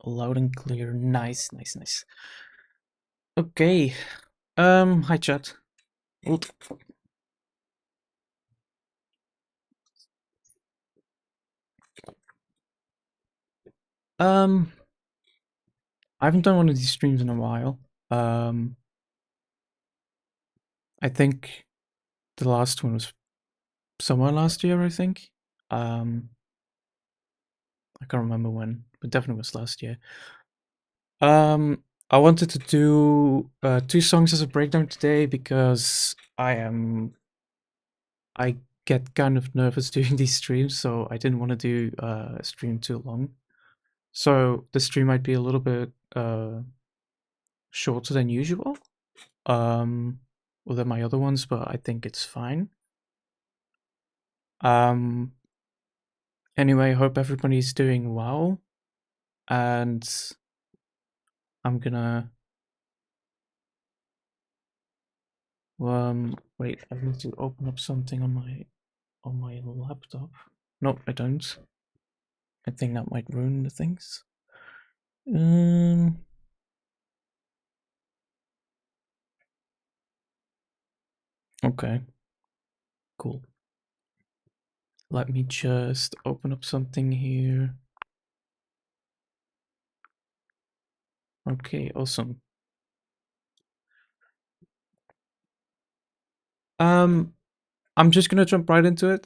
Loud and clear. Nice, nice, nice. Okay. Hi chat. Old. Um, I haven't done one of these streams in a while. I think the last one was somewhere last year, I think. I can't remember when, but definitely was last year. I wanted to do 2 songs as a breakdown today because I get kind of nervous doing these streams, so I didn't want to do a stream too long. So the stream might be a little bit shorter than usual, than my other ones, but I think it's fine. Anyway, hope everybody's doing well, and I'm gonna wait. I need to open up something on my laptop. Nope, I don't. I think that might ruin the things. Okay. Cool. Let me just open up something here. Okay, awesome. I'm just gonna jump right into it.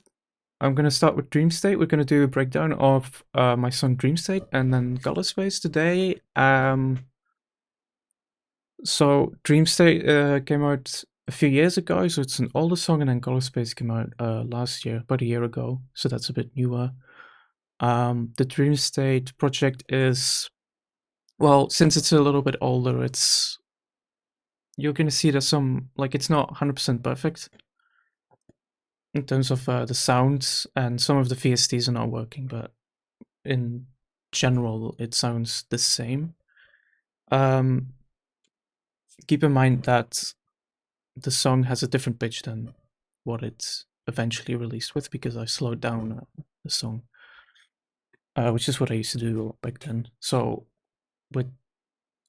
I'm gonna start with Dream State. We're gonna do a breakdown of my song Dream State and then Colourspace today. So Dream State came out a few years ago, so it's an older song, and then Colourspace came out last year, about a year ago, so that's a bit newer. The Dream State project is, well, since it's a little bit older, you're gonna see there's some, like, it's not 100% perfect in terms of the sounds, and some of the VSTs are not working, but in general, it sounds the same. Keep in mind that the song has a different pitch than what it's eventually released with, because I slowed down the song, which is what I used to do back then. So with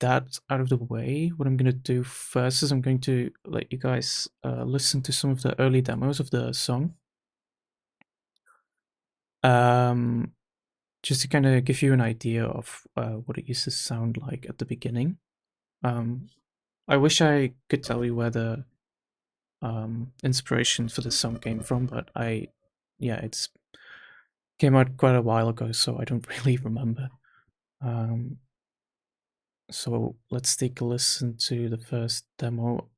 that out of the way, what I'm going to do first is I'm going to let you guys listen to some of the early demos of the song. Just to kind of give you an idea of what it used to sound like at the beginning. I wish I could tell you where the inspiration for the song came from, but it's came out quite a while ago, so I don't really remember. So let's take a listen to the first demo.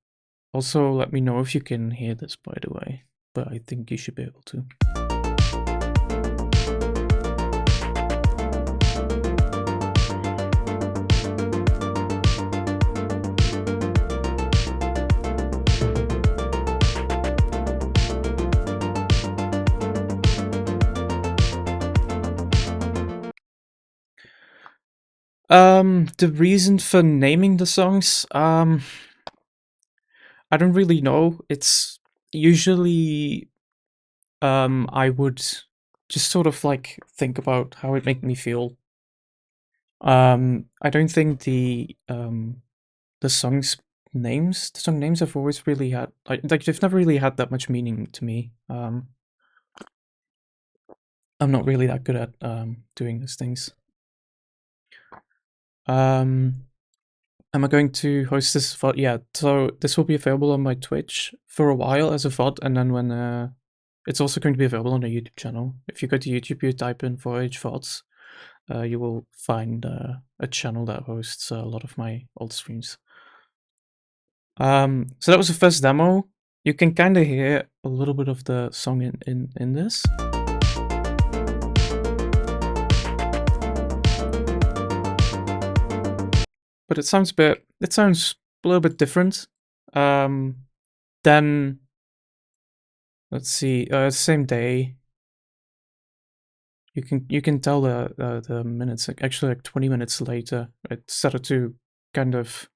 Also, let me know if you can hear this, by the way, but I think you should be able to. The reason for naming the songs, I don't really know. It's usually, I would just sort of like think about how it made me feel. I don't think the song names have always really had, like they've never really had that much meaning to me. I'm not really that good at doing these things. Am I going to host this VOD? Yeah, so this will be available on my Twitch for a while as a VOD, and then when it's also going to be available on the YouTube channel. If you go to YouTube, you type in Voyage VODs, you will find a channel that hosts a lot of my old streams. So that was the first demo. You can kind of hear a little bit of the song in this. But it sounds a little bit different. Then let's see, same day. You can tell the minutes, actually like 20 minutes later, it started to kind of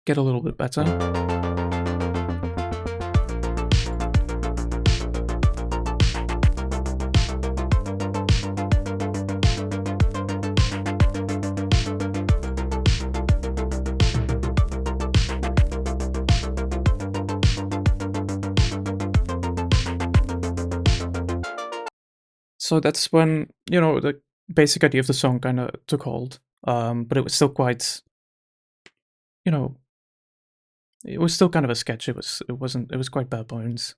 get a little bit better. So that's when, the basic idea of the song kind of took hold. But it was still quite, you know, it was still kind of a sketch. It was quite bare bones.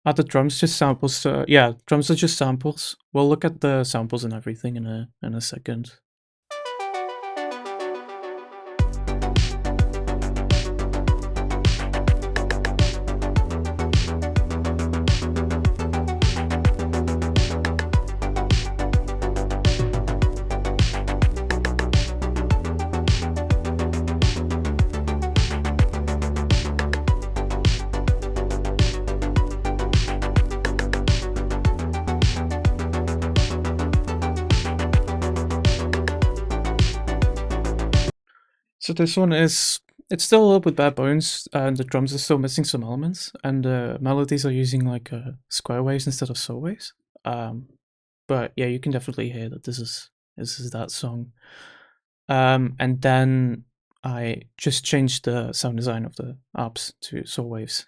Are the drums just samples? Yeah, drums are just samples. We'll look at the samples and everything in a second. So this one is it's still a little bit bare bones, and the drums are still missing some elements, and the melodies are using like square waves instead of saw waves. Um, but yeah, you can definitely hear that this is that song. And then I just changed the sound design of the apps to saw waves.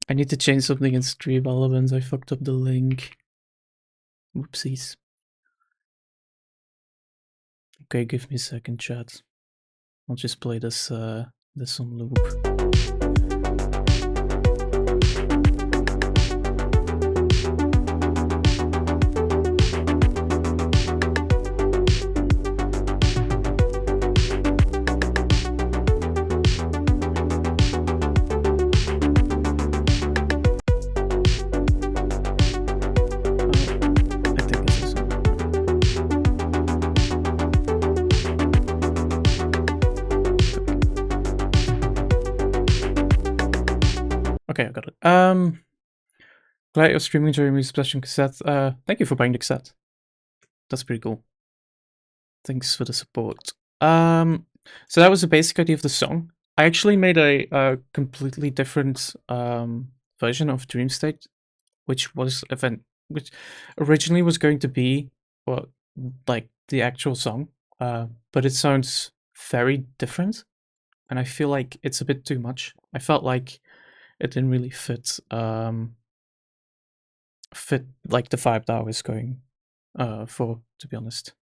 I need to change something in Stream Elements. I fucked up the link. Whoopsies. Okay, give me a second, chat. I'll just play this on loop. I think this is okay. I got it. Glad you're streaming during my special cassette. Thank you for buying the cassette. That's pretty cool. Thanks for the support. So that was the basic idea of the song. I actually made a completely different version of Dream State, which originally was going to be well, like the actual song, but it sounds very different, and I feel like it's a bit too much. I felt like it didn't really fit like the vibe that I was going for, to be honest.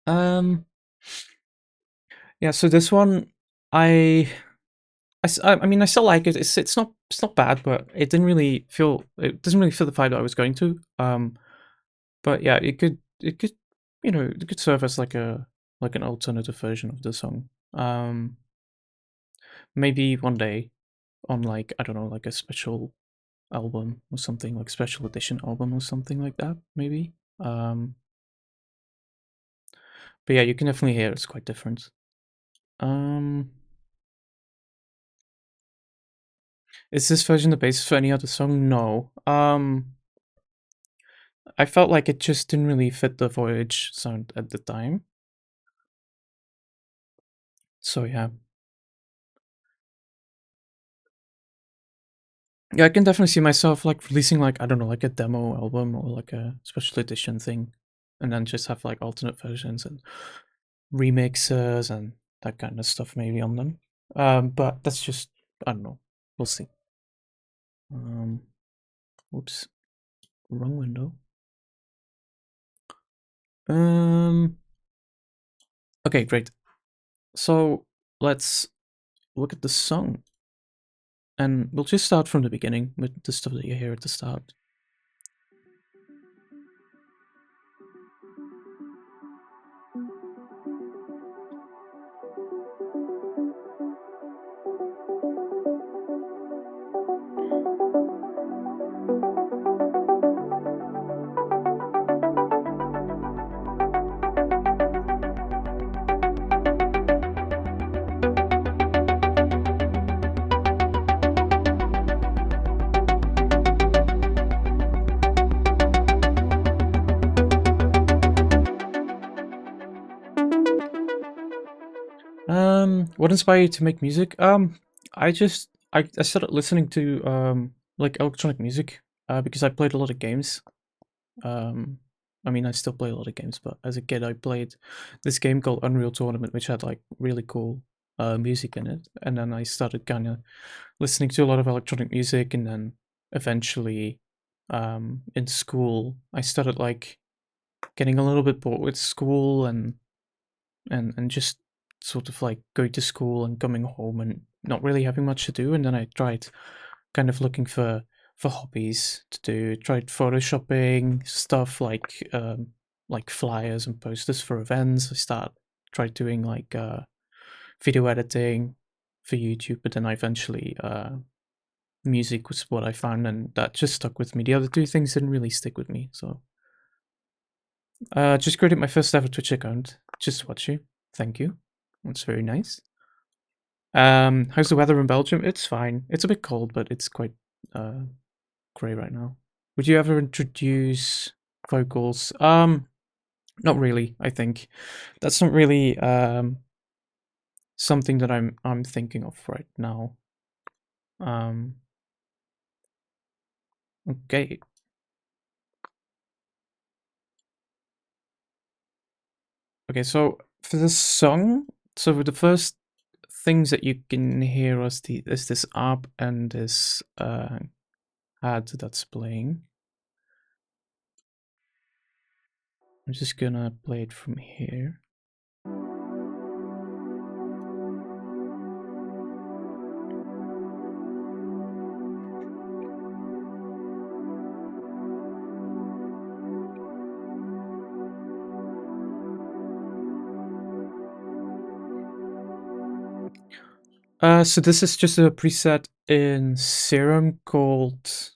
Um, yeah, so this one, I, I mean, I still like it. It's not bad, but it doesn't really feel the vibe that I was going to. But yeah, it could serve as like an alternative version of the song. Maybe one day on like I don't know, like a special album or something, like special edition album or something like that. Maybe. But yeah, you can definitely hear it's quite different. Um. Is this version the basis for any other song? No. I felt like it just didn't really fit the Voyage sound at the time. So yeah. Yeah, I can definitely see myself like releasing like I don't know, like a demo album or like a special edition thing, and then just have like alternate versions and remixes and that kind of stuff maybe on them. But that's just I don't know. We'll see. Oops, wrong window. Um. Okay, great. So let's look at the song, and we'll just start from the beginning with the stuff that you hear at the start. What inspired you to make music? I started listening to like electronic music because I played a lot of games. Um, I mean, I still play a lot of games, but as a kid, I played this game called Unreal Tournament, which had like really cool music in it. And then I started kind of listening to a lot of electronic music, and then eventually, in school, I started like getting a little bit bored with school and just sort of like going to school and coming home and not really having much to do. And then I tried kind of looking for hobbies to do. Tried photoshopping stuff like flyers and posters for events. Tried doing like video editing for YouTube, but then I eventually music was what I found, and that just stuck with me. The other two things didn't really stick with me, so just created my first ever Twitch account just to watch you. Thank you. That's very nice. How's the weather in Belgium? It's fine. It's a bit cold, but it's quite uh grey right now. Would you ever introduce vocals? Not really, I think. That's not really something that I'm thinking of right now. Um okay. Okay, so for this song, so the first things that you can hear is this harp and this ad that's playing. I'm just gonna play it from here. So this is just a preset in Serum called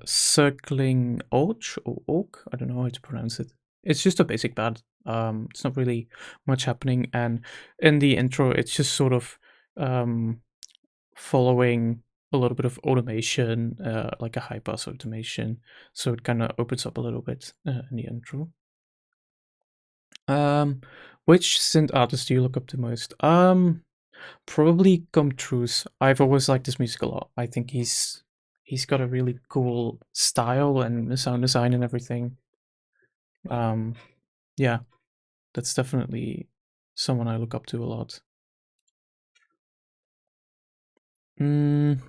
Circling Oak or Oak. I don't know how to pronounce it. It's just a basic pad. It's not really much happening, and in the intro, it's just sort of following a little bit of automation, like a high pass automation. So it kind of opens up a little bit in the intro. Um, which synth artist do you look up to most? Probably Come Truth. I've always liked his music a lot. I think he's got a really cool style and the sound design and everything. Um, yeah, that's definitely someone I look up to a lot. Mm,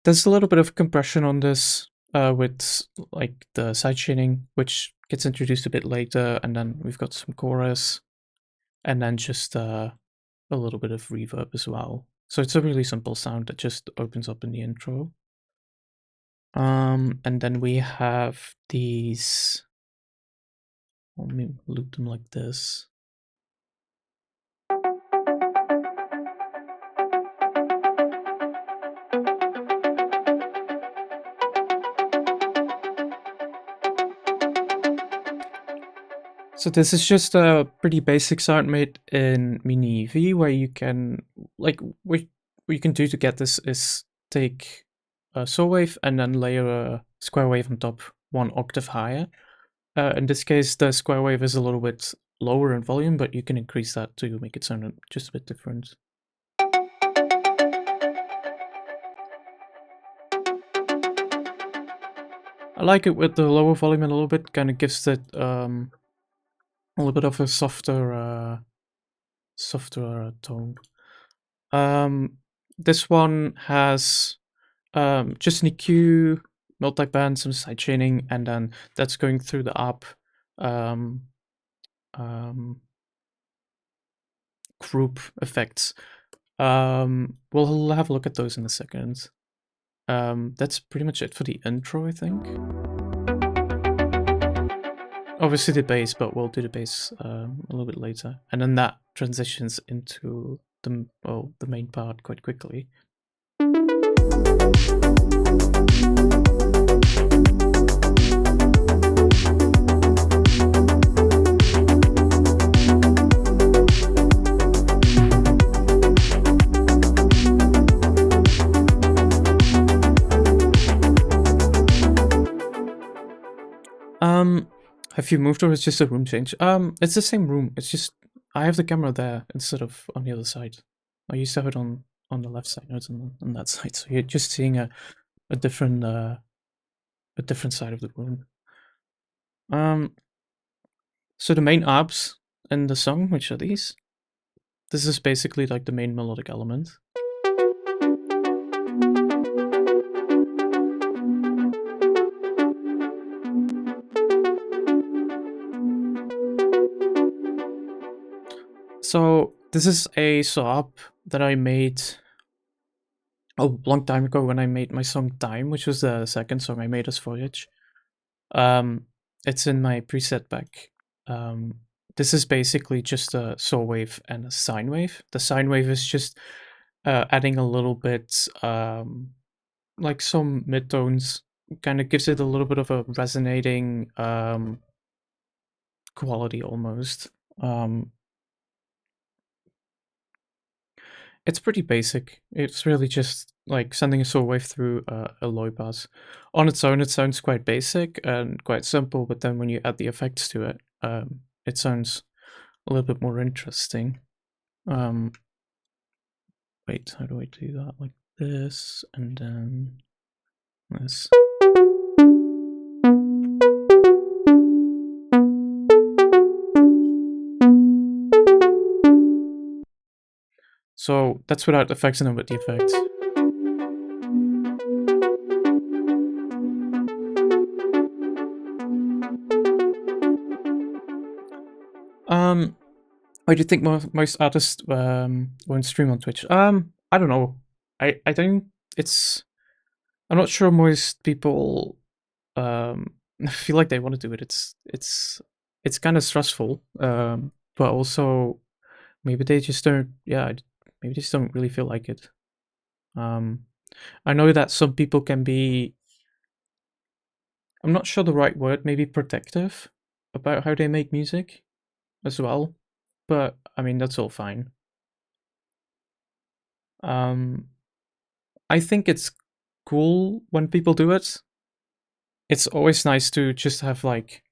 there's a little bit of compression on this with like the sidechaining, which gets introduced a bit later, and then we've got some chorus, and then just a little bit of reverb as well. So it's a really simple sound that just opens up in the intro. And then we have these. Let me loop them like this. So this is just a pretty basic sound made in Mini V, where you can what you can do to get this is take a saw wave and then layer a square wave on top 1 octave higher. In this case, the square wave is a little bit lower in volume, but you can increase that to make it sound just a bit different. I like it with the lower volume a little bit, kind of gives it a little bit of a softer tone. This one has just an EQ, multi-band, some sidechaining, and then that's going through the app group effects. We'll have a look at those in a second. That's pretty much it for the intro, I think. Obviously the bass, but we'll do the bass a little bit later, and then that transitions into the main part quite quickly. Have you moved or it's just a room change? It's the same room. It's just I have the camera there instead of on the other side. I used to have it on the left side, not on that side. So you're just seeing a different side of the room. So the main abs in the song, which are these. This is basically like the main melodic element. So this is a swap that I made a long time ago when I made my song Time, which was the second song I made as Voyage. It's in my preset pack. This is basically just a saw wave and a sine wave. The sine wave is just adding a little bit like some midtones, kind of gives it a little bit of a resonating quality almost. It's pretty basic. It's really just like sending a saw wave through a low pass. On its own, it sounds quite basic and quite simple, but then when you add the effects to it, it sounds a little bit more interesting. Wait, how do I do that? Like this, and then this. So that's without effects and then with the effects. Why do you think most artists won't stream on Twitch? I don't know. I don't. I'm not sure most people feel like they want to do it. It's kind of stressful. But also maybe they just don't. Yeah, maybe they just don't really feel like it. I know that some people can be. I'm not sure the right word. Maybe protective about how they make music as well. But I mean that's all fine. I think it's cool when people do it. It's always nice to just have like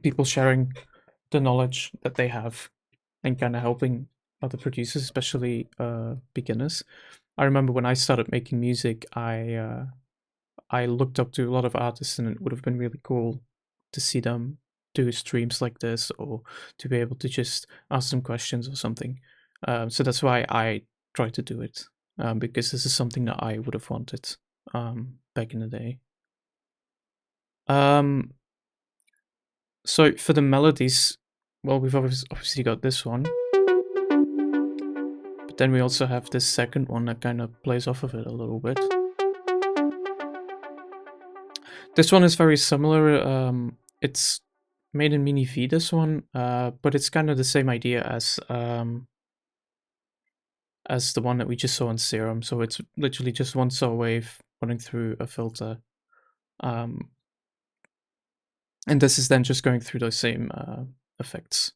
people sharing the knowledge that they have and kind of helping other producers, especially beginners. I remember when I started making music, I looked up to a lot of artists, and it would have been really cool to see them do streams like this, or to be able to just ask them questions or something. So that's why I try to do it, because this is something that I would have wanted back in the day. So for the melodies, well, we've obviously got this one, but then we also have this second one that kind of plays off of it a little bit. This one is very similar. It's made in Mini V, this one, but it's kind of the same idea as the one that we just saw in Serum. So it's literally just one saw wave running through a filter. And this is then just going through those same effects.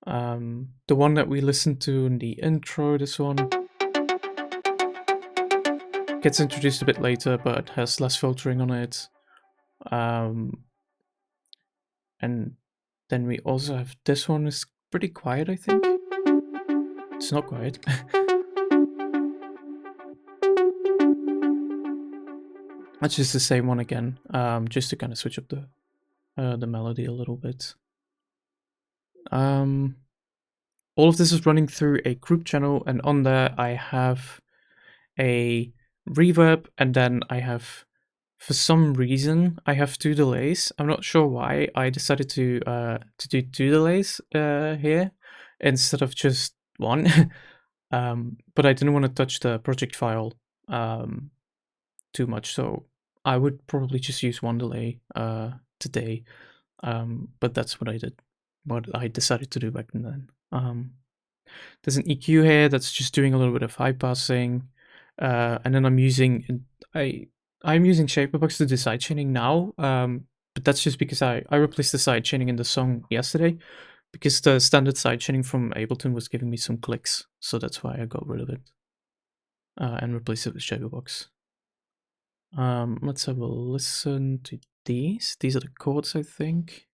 The one that we listened to in the intro, this one, gets introduced a bit later, but has less filtering on it. And then we also have this one is pretty quiet, I think. It's not quiet. That's just the same one again, just to kind of switch up the melody a little bit. All of this is running through a group channel, and on there I have a reverb, and then I have For some reason, I have two delays. I'm not sure why. I decided to do two delays here instead of just one. But I didn't want to touch the project file um, too much, so I would probably just use one delay today. But that's what I did. What I decided to do back then. There's an EQ here that's just doing a little bit of high passing, and then I'm using Shaperbox to do side chaining now. But that's just because I replaced the side chaining in the song yesterday because the standard side chaining from Ableton was giving me some clicks, so that's why I got rid of it and replaced it with Shaperbox. Let's have a listen to these. These are the chords, I think.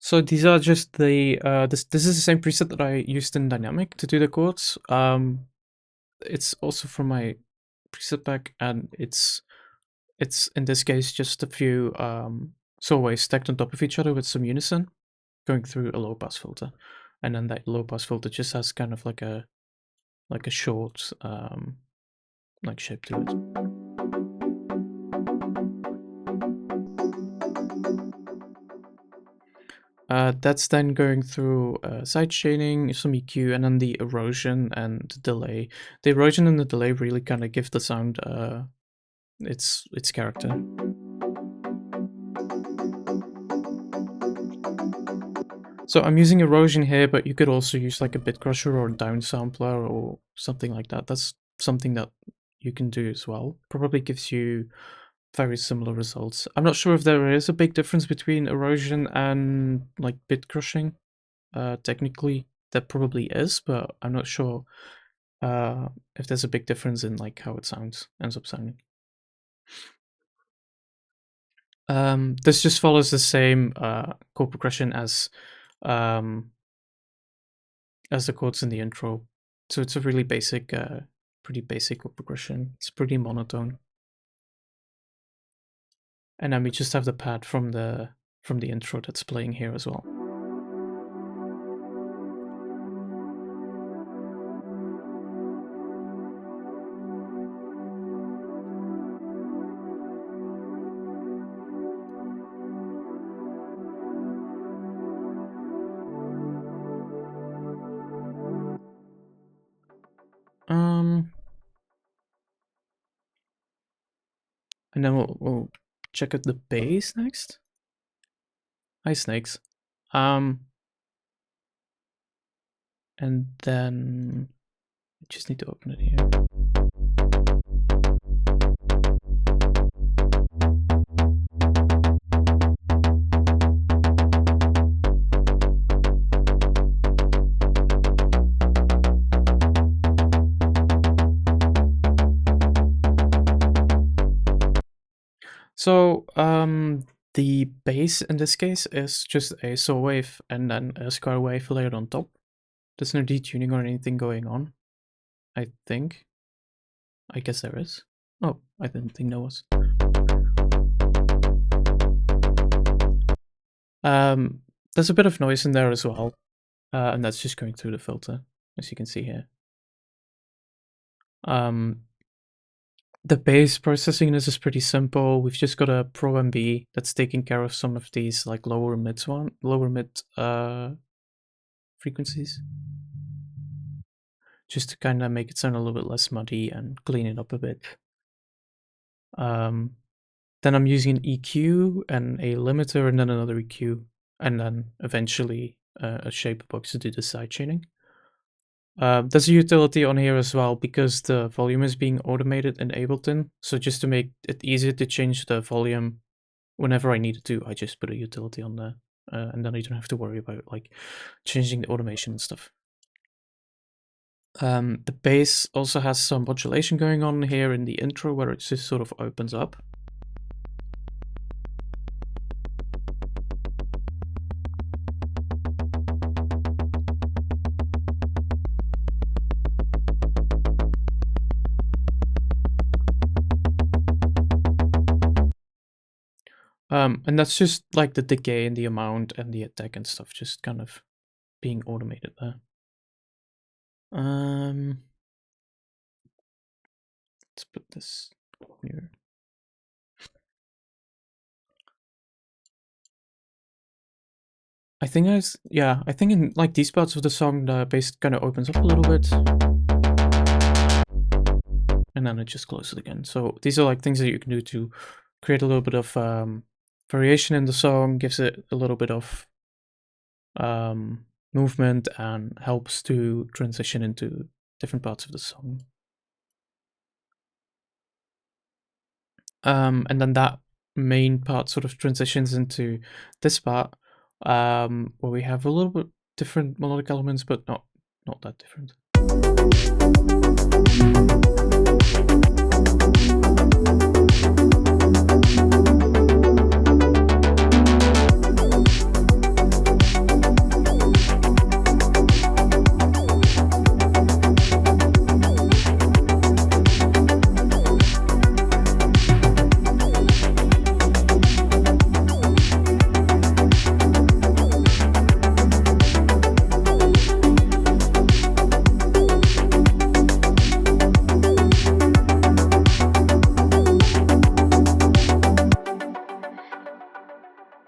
So these are just the this is the same preset that I used in Dynamic to do the chords. It's also from my preset pack, and it's in this case just a few saw waves stacked on top of each other with some unison going through a low pass filter, and then that low pass filter just has kind of like a short like shape to it. That's then going through side chaining, some EQ, and then the erosion and delay. The erosion and the delay really kind of give the sound its character. So I'm using erosion here, but you could also use like a bit crusher or a downsampler or something like that. That's something that you can do as well. Probably gives you very similar results. I'm not sure if there is a big difference between erosion and like bit crushing. Technically, there probably is, but I'm not sure if there's a big difference in like how it ends up sounding. This just follows the same chord progression as the chords in the intro, so it's a really basic, pretty basic chord progression. It's pretty monotone, and then we just have the pad from the intro that's playing here as well. And then we'll check out the bass next. Hi, snakes. And then I just need to open it here. So the bass in this case is just a saw wave and then a square wave layered on top. There's no detuning or anything going on, I think. I guess there is. Oh, I didn't think there was. There's a bit of noise in there as well, and that's just going through the filter, as you can see here. The bass processing in this is pretty simple. We've just got a Pro MB that's taking care of some of these like lower mid frequencies, just to kind of make it sound a little bit less muddy and clean it up a bit. Then I'm using an EQ and a limiter and then another EQ, and then eventually a shape box to do the side chaining. There's a utility on here as well because the volume is being automated in Ableton. So just to make it easier to change the volume whenever I need to, I just put a utility on there, and then I don't have to worry about like changing the automation and stuff. The bass also has some modulation going on here in the intro where it just sort of opens up. And that's just like the decay and the amount and the attack and stuff just kind of being automated there. Let's put this here. I think I think in like these parts of the song, the bass kind of opens up a little bit. And then it just closes again. So these are like things that you can do to create a little bit of variation in the song, gives it a little bit of movement and helps to transition into different parts of the song. And then that main part sort of transitions into this part, where we have a little bit different melodic elements, but not that different.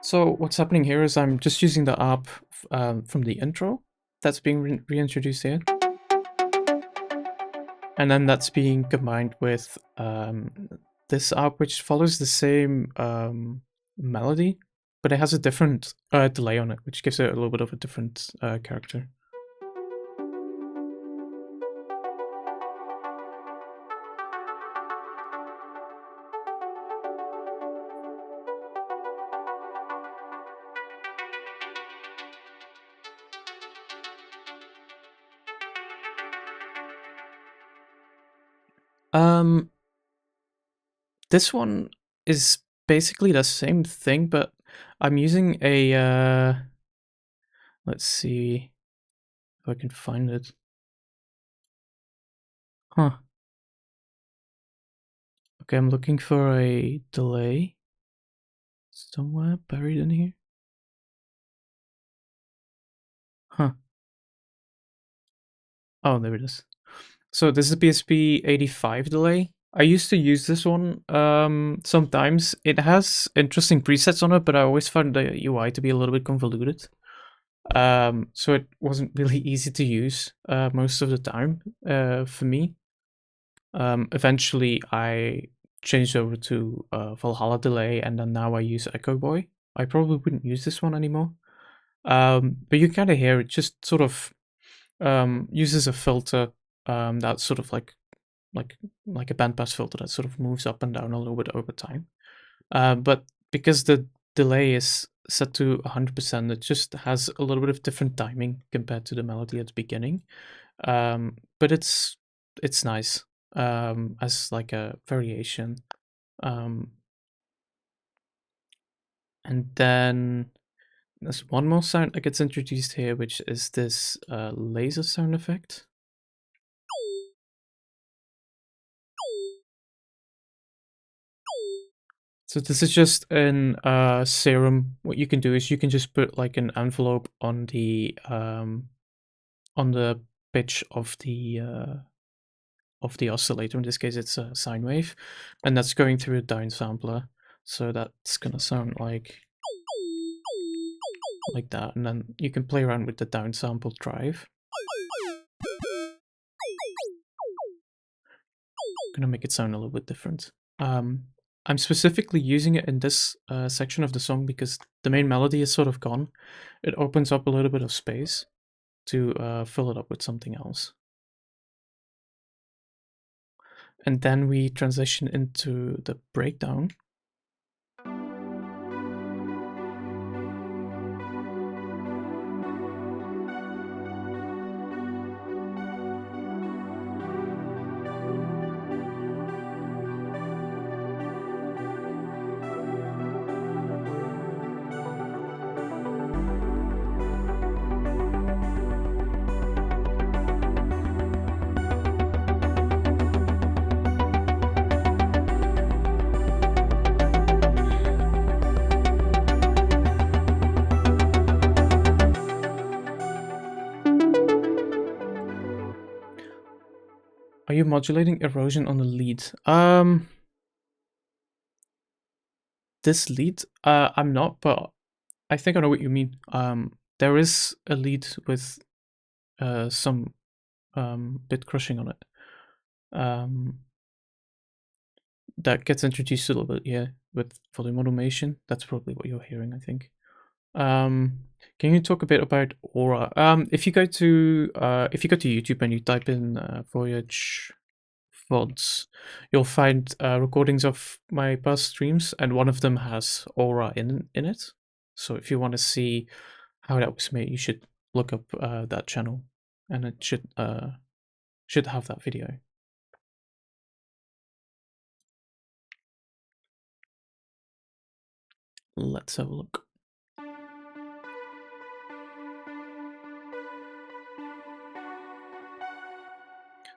So what's happening here is I'm just using the ARP from the intro that's being reintroduced here. And then that's being combined with this ARP, which follows the same melody, but it has a different delay on it, which gives it a little bit of a different character. This one is basically the same thing, but I'm using a let's see if I can find it. Huh. Okay, I'm looking for a delay somewhere buried in here. Huh. Oh, there it is. So this is a PSP 85 delay. I used to use this one sometimes. It has interesting presets on it, but I always found the UI to be a little bit convoluted. So it wasn't really easy to use most of the time for me. Eventually, I changed over to Valhalla delay, and then now I use Echo Boy. I probably wouldn't use this one anymore. But you kind of hear it just sort of uses a filter that's sort of like a bandpass filter that sort of moves up and down a little bit over time. But because the delay is set to 100%, it just has a little bit of different timing compared to the melody at the beginning. But it's nice as like a variation. And then there's one more sound that gets introduced here, which is this laser sound effect. So this is just in Serum. What you can do is you can just put like an envelope on the pitch of the oscillator. In this case, it's a sine wave, and that's going through a downsampler. So that's gonna sound like that, and then you can play around with the downsample drive. Gonna make it sound a little bit different. I'm specifically using it in this section of the song because the main melody is sort of gone. It opens up a little bit of space to fill it up with something else. And then we transition into the breakdown. Are you modulating erosion on the lead? This lead? I'm not, but I think I know what you mean. There is a lead with some bit crushing on it. That gets introduced a little bit, yeah, with volume automation. That's probably what you're hearing, I think. Can you talk a bit about Aura? If you go to YouTube and you type in Voyage VODs, you'll find recordings of my past streams, and one of them has Aura in it. So if you want to see how that was made, you should look up that channel, and it should have that video. Let's have a look.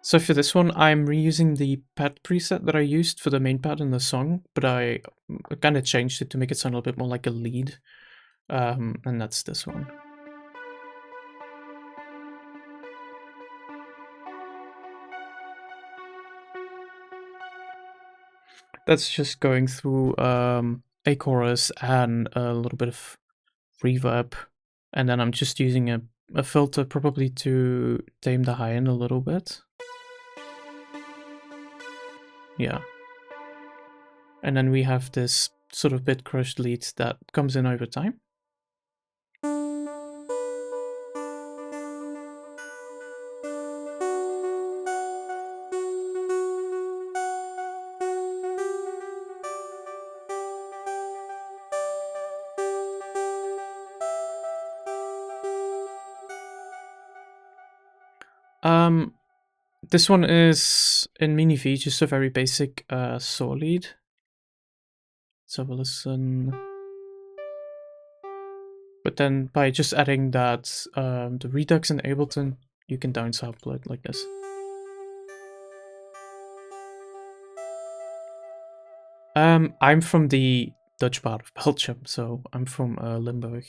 So for this one, I'm reusing the pad preset that I used for the main pad in the song, but I kind of changed it to make it sound a little bit more like a lead, and that's this one. That's just going through a chorus and a little bit of reverb, and then I'm just using a filter probably to tame the high end a little bit. Yeah. And then we have this sort of bit crushed lead that comes in over time. This one is in Mini V, just a very basic saw lead. Let's have a listen. But then by just adding that the Redux and Ableton, you can downsample it like this. I'm from the Dutch part of Belgium, so I'm from Limburg.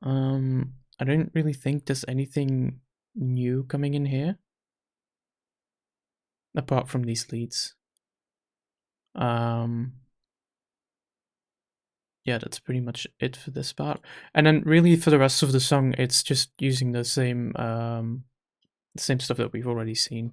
I don't really think there's anything new coming in here, apart from these leads. Yeah, that's pretty much it for this part. And then really for the rest of the song, it's just using the same stuff that we've already seen.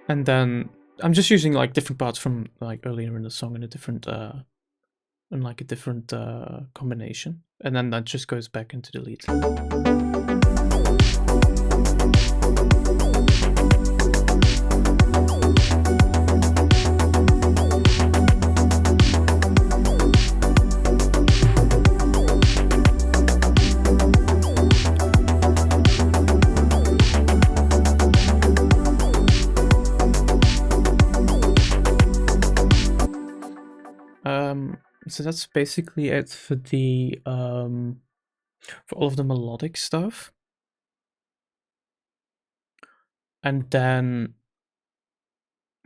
And then I'm just using like different parts from like earlier in the song in a different combination, and then that just goes back into the lead. So that's basically it for the for all of the melodic stuff. And then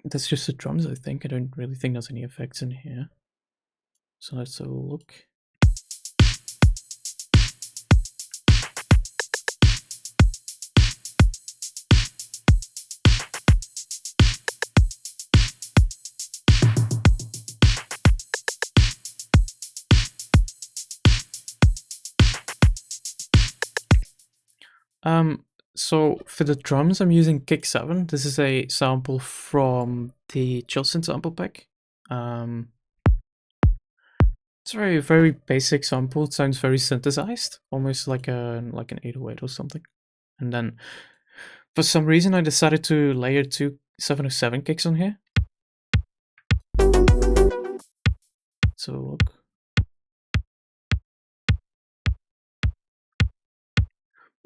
that's just the drums, I think. I don't really think there's any effects in here. So let's have a look. So for the drums, I'm using Kick 7. This is a sample from the Synth sample pack. It's a very, very basic sample. It sounds very synthesized, almost like an 808 or something. And then for some reason, I decided to layer 2 707 kicks on here. So look.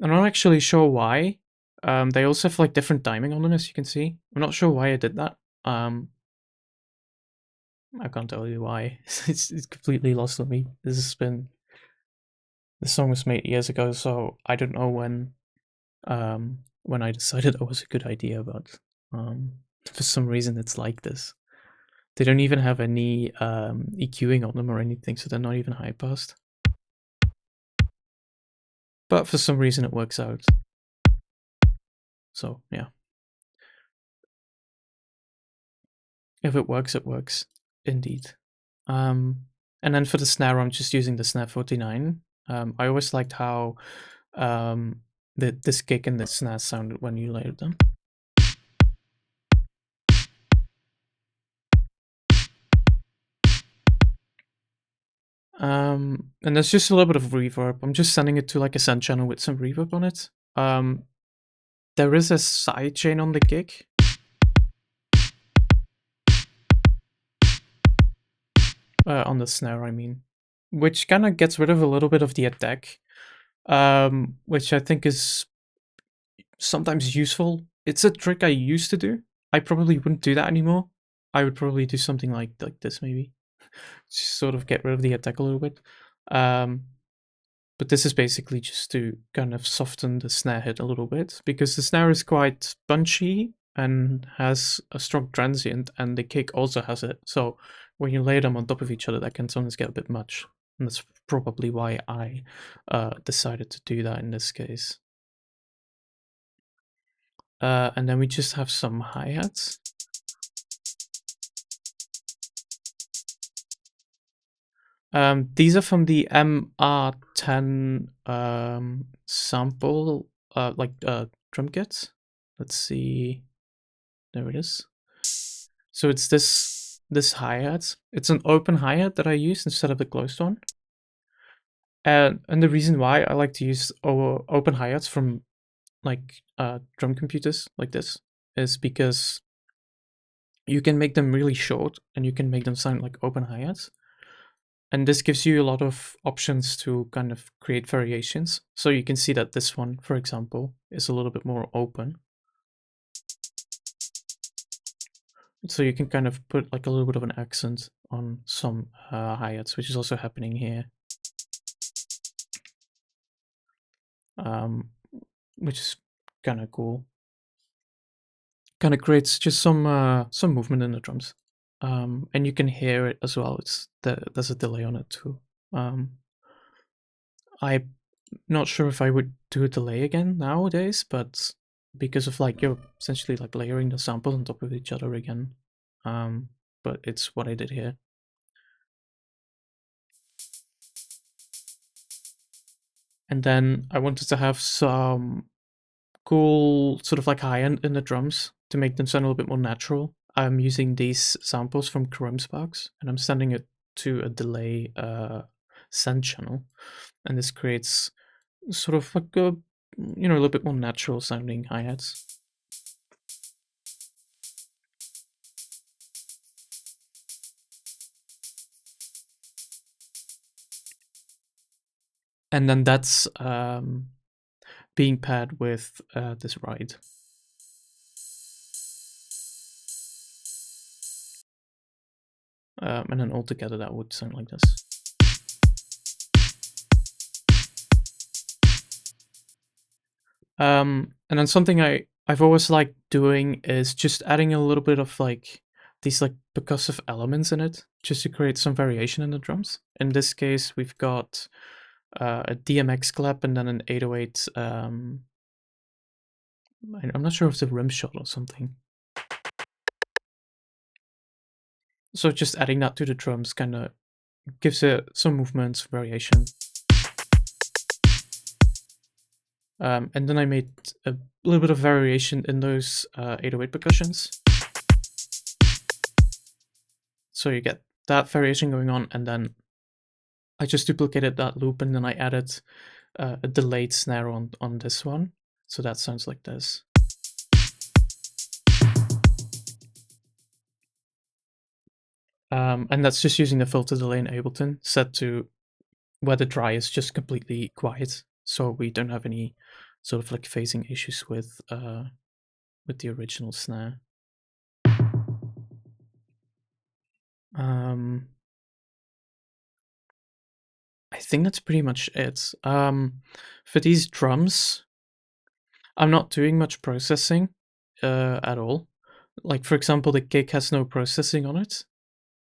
I'm not actually sure why. They also have like different timing on them, as you can see. I'm not sure why I did that. I can't tell you why. It's completely lost on me. This has been The song was made years ago, so I don't know when I decided it was a good idea, but for some reason it's like this. They don't even have any EQing on them or anything, so they're not even high passed. But for some reason it works out. So yeah. If it works, it works. Indeed. And then for the snare, I'm just using the snare 49. I always liked how this kick and the snare sounded when you layered them. And there's just a little bit of reverb. I'm just sending it to like a send channel with some reverb on it. There is a side chain on the kick. On the snare, I mean, which kind of gets rid of a little bit of the attack, which I think is sometimes useful. It's a trick I used to do. I probably wouldn't do that anymore. I would probably do something like this, maybe. Just sort of get rid of the attack a little bit. But this is basically just to kind of soften the snare hit a little bit, because the snare is quite punchy and has a strong transient, and the kick also has it. So when you lay them on top of each other, that can sometimes get a bit much. And that's probably why I decided to do that in this case. And then we just have some hi-hats. These are from the MR10 sample, drum kits. Let's see. There it is. So it's this hi-hat. It's an open hi-hat that I use instead of the closed one. And the reason why I like to use open hi-hats from like drum computers like this is because you can make them really short and you can make them sound like open hi-hats. And this gives you a lot of options to kind of create variations. So you can see that this one, for example, is a little bit more open. So you can kind of put like a little bit of an accent on some hi-hats, which is also happening here. Which is kind of cool. Kind of creates just some movement in the drums. And you can hear it as well. There's a delay on it too. I'm not sure if I would do a delay again nowadays, but because of like you're essentially like layering the samples on top of each other again. But it's what I did here. And then I wanted to have some cool sort of like high end in the drums to make them sound a little bit more natural. I'm using these samples from Colourspace and I'm sending it to a delay send channel, and this creates sort of like a a little bit more natural sounding hi-hats. And then that's being paired with this ride. And then altogether that would sound like this. And then something I've always liked doing is just adding a little bit of like these like percussive elements in it, just to create some variation in the drums. In this case, we've got a DMX clap and then an 808. I'm not sure if it's a rim shot or something. So just adding that to the drums kind of gives it some movement variation. And then I made a little bit of variation in those 808 percussions. So you get that variation going on, and then I just duplicated that loop, and then I added a delayed snare on this one. So that sounds like this. And that's just using the filter delay in Ableton set to where the dry is just completely quiet, so we don't have any sort of like phasing issues with the original snare. I think that's pretty much it. For these drums, I'm not doing much processing at all. Like, for example, the kick has no processing on it.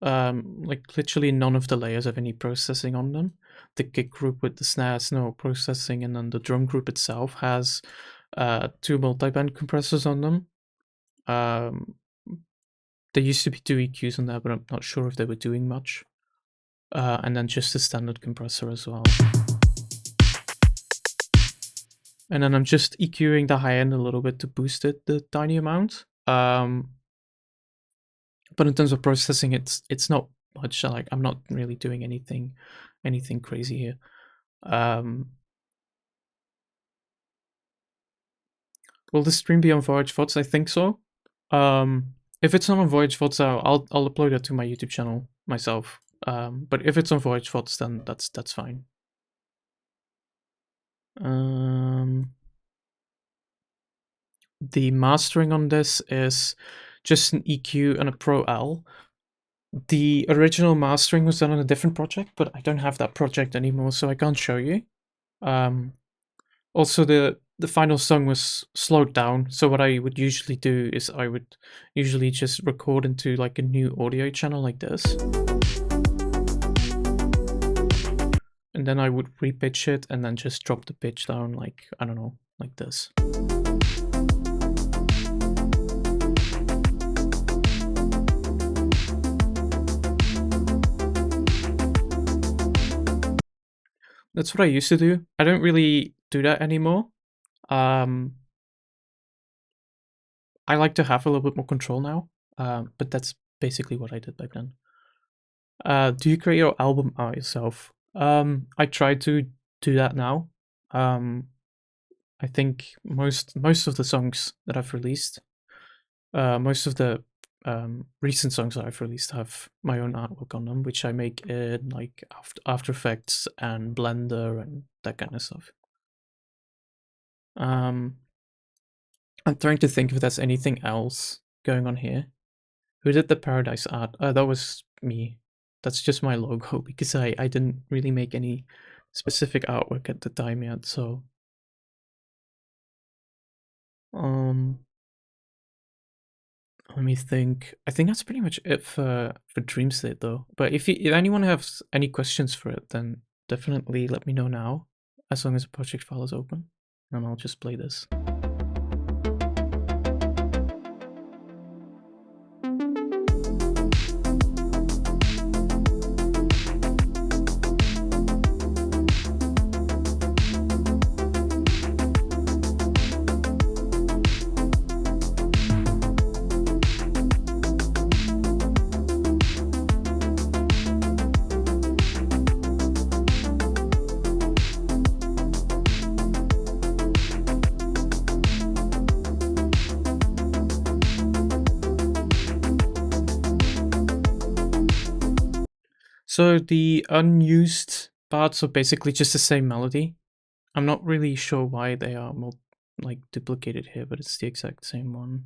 Like, literally none of the layers have any processing on them. The kick group with the snare has no processing, and then the drum group itself has two multi-band compressors on them. There used to be two EQs on there, but I'm not sure if they were doing much. And then just a standard compressor as well. And then I'm just EQing the high end a little bit to boost it the tiny amount. But in terms of processing, it's not much. Like, I'm not really doing anything crazy here. Will the stream be on Voyage VODs? I think so. If it's not on Voyage VODs, I'll upload it to my YouTube channel myself. But if it's on Voyage VODs, then that's fine. The mastering on this is just an EQ and a Pro L. The original mastering was done on a different project, but I don't have that project anymore, so I can't show you. Also, the final song was slowed down, so what I would usually do is I would usually just record into like a new audio channel like this. And then I would repitch it and then just drop the pitch down, like, I don't know, like this. That's what I used to do. I don't really do that anymore. I like to have a little bit more control now, but that's basically what I did back then. Do you create your album art yourself? I try to do that now. I think most of the songs that I've released, most of the recent songs that I've released have my own artwork on them, which I make in like After Effects and Blender and that kind of stuff. I'm trying to think if there's anything else going on here. Who did the Paradise art? That was me. That's just my logo because I didn't really make any specific artwork at the time yet, so let me think. I think that's pretty much it for Dream State though. But if anyone has any questions for it, then definitely let me know now, as long as the project file is open, and I'll just play this. So the unused parts are basically just the same melody. I'm not really sure why they are like duplicated here, but it's the exact same one.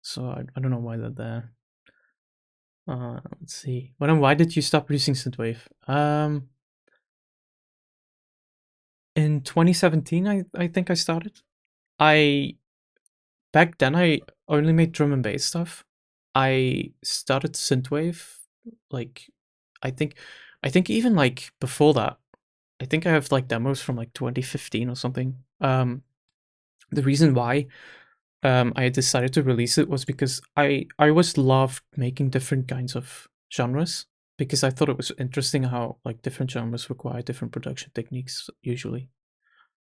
So I don't know why they're there. Let's see. Why did you stop using synthwave? In 2017, I think I started. Back then I only made drum and bass stuff. I started synthwave like I think even like before that. I think I have like demos from like 2015 or something. The reason why I decided to release it was because I always loved making different kinds of genres, because I thought it was interesting how like different genres require different production techniques usually.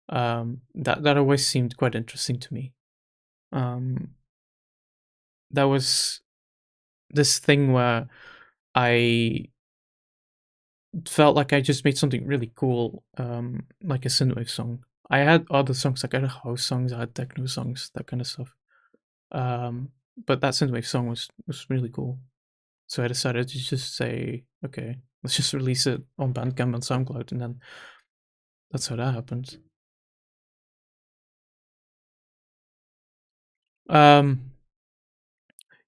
That always seemed quite interesting to me. There was this thing where I felt like I just made something really cool, like a synthwave song. I had other songs, like I had house songs, I had techno songs, that kind of stuff. But that synthwave song was really cool. So I decided to just say, okay, let's just release it on Bandcamp and SoundCloud, and then that's how that happened.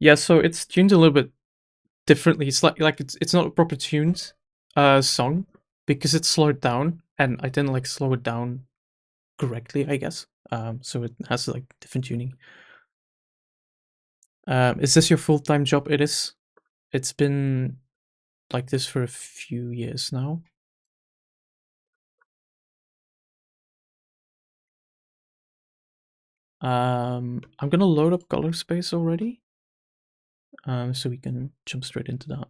Yeah, so it's tuned a little bit differently. It's like it's not proper tuned. song because it's slowed down, and I didn't like slow it down correctly, I guess. So it has like different tuning. Is this your full-time job? It is. It's been like this for a few years now. I'm gonna load up Colourspace already, so we can jump straight into that.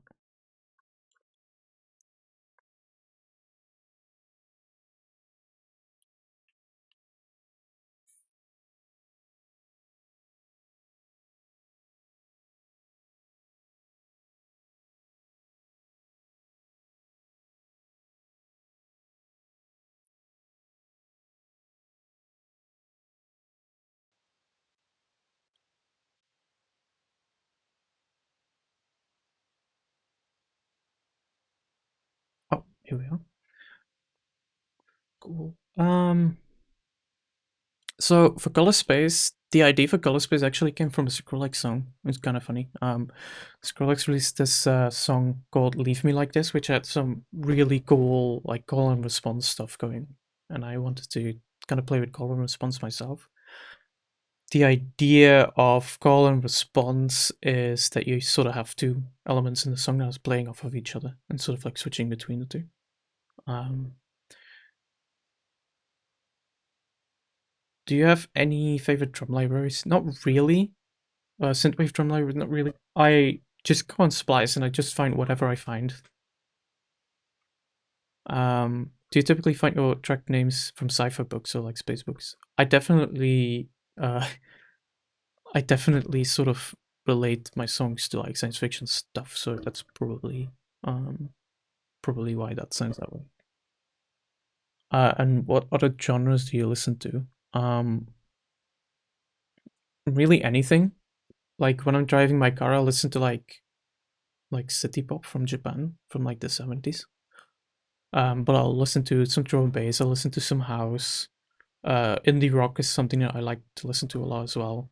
Oh, here we are. Cool. So for Colourspace, the idea for Colourspace actually came from a Skrillex song. It's kind of funny. Skrillex released this song called "Leave Me Like This," which had some really cool like call and response stuff going, and I wanted to kind of play with call and response myself. The idea of call and response is that you sort of have two elements in the song that is playing off of each other and sort of like switching between the two. Um, do you have any favorite drum libraries? Not really. Synthwave drum library, not really. I just go on Splice and I just find whatever I find. Do you typically find your track names from cipher books or like space books? Uh, I definitely sort of relate my songs to like science fiction stuff, so that's um, probably why that sounds that way. And what other genres do you listen to? Really anything. Like when I'm driving my car, I'll listen to like city pop from Japan from like the 70s. But I'll listen to some drum and bass. I'll listen to some house. Indie rock is something that I like to listen to a lot as well.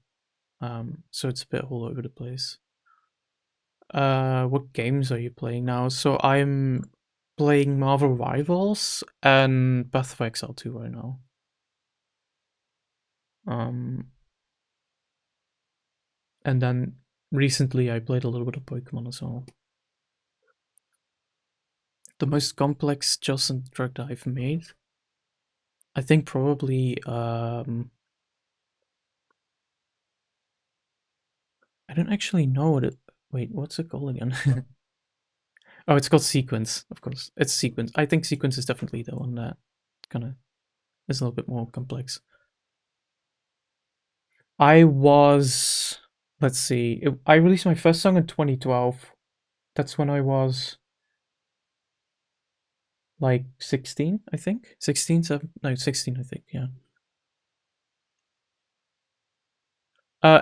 So it's a bit all over the place. What games are you playing now? So I'm playing Marvel Rivals and Path of Exile 2 right now. Um, and then recently I played a little bit of Pokemon as well. The most complex Jocelyn track that I've made, I think probably I don't actually know what it. Wait, what's it called again? Oh, it's called Sequence, of course. It's Sequence. I think Sequence is definitely the one that kind of is a little bit more complex. I was, let's see, I released my first song in 2012. That's when I was like 16, I think. 16, 7, no, 16, I think, yeah.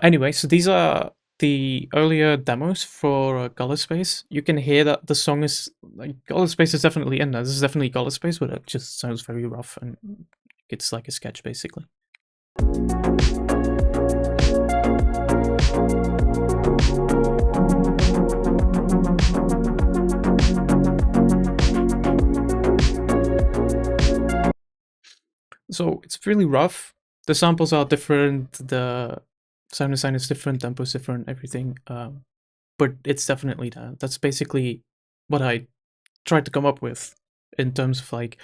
Anyway, so these are the earlier demos for Colourspace. You can hear that the song is like Colourspace is definitely in there. This is definitely Colourspace, but it just sounds very rough and it's like a sketch basically. So it's really rough. The samples are different. The sound design is different. Tempo is different. Everything. But it's definitely that. That's basically what I tried to come up with in terms of like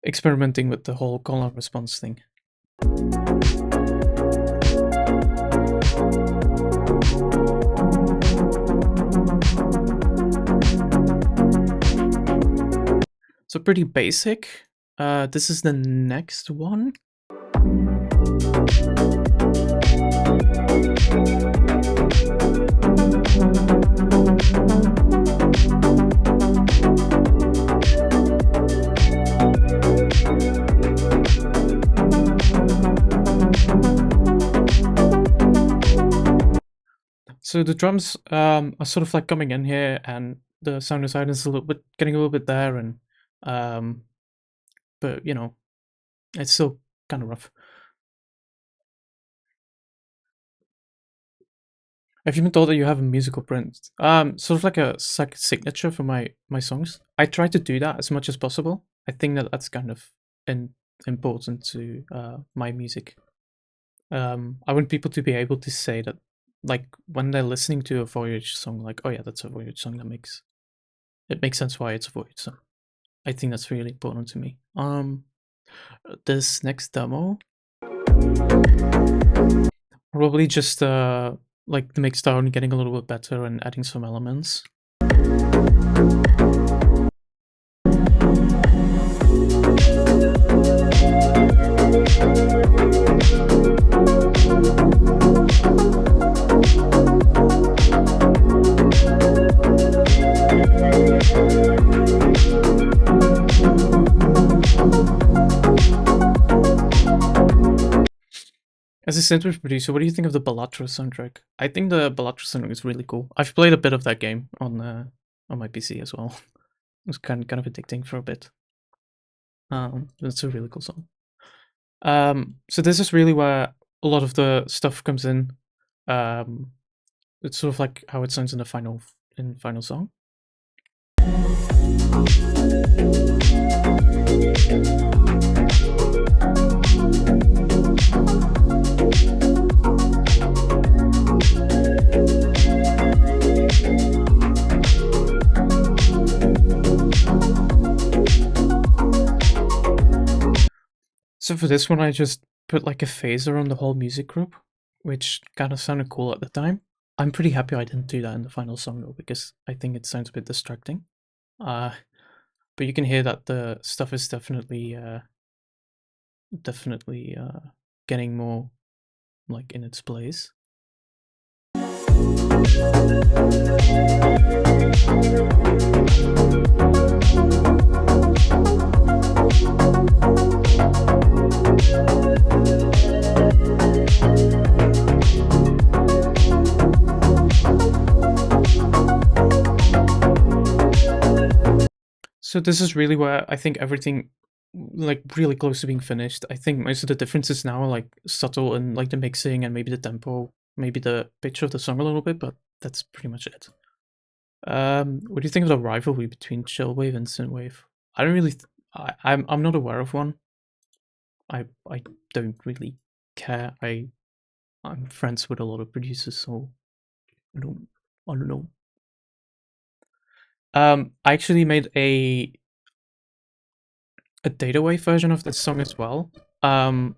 experimenting with the whole call and response thing. So pretty basic. This is the next one. So the drums are sort of like coming in here, and the sound design is a little bit getting a little bit there, and but you know, it's still kind of rough. Have you been told that you have a musical print? Sort of like a signature for my songs. I try to do that as much as possible. I think that that's kind of important to my music. I want people to be able to say that, like when they're listening to a Voyage song, like, oh yeah, that's a Voyage song. That makes it makes sense why it's a Voyage song. I think that's really important to me. This next demo, probably just like the mix down, getting a little bit better, and adding some elements. As a synth producer, what do you think of the Bellatra soundtrack? I think the Bellatra soundtrack is really cool. I've played a bit of that game on my PC as well. It was kind of addicting for a bit. It's a really cool song. So this is really where a lot of the stuff comes in. It's sort of like how it sounds in the final song. So for this one, I just put like a phaser on the whole music group, which kind of sounded cool at the time. I'm pretty happy I didn't do that in the final song though, because I think it sounds a bit distracting. But you can hear that the stuff is definitely getting more like in its place. So this is really where I think everything like really close to being finished. I think most of the differences now are like subtle in like the mixing and maybe the tempo, maybe the pitch of the song a little bit, but that's pretty much it. What do you think of the rivalry between chillwave and synthwave? I don't really, I'm not aware of one. I don't really care. I'm friends with a lot of producers, so I don't know. I actually made a data wave version of this song as well. I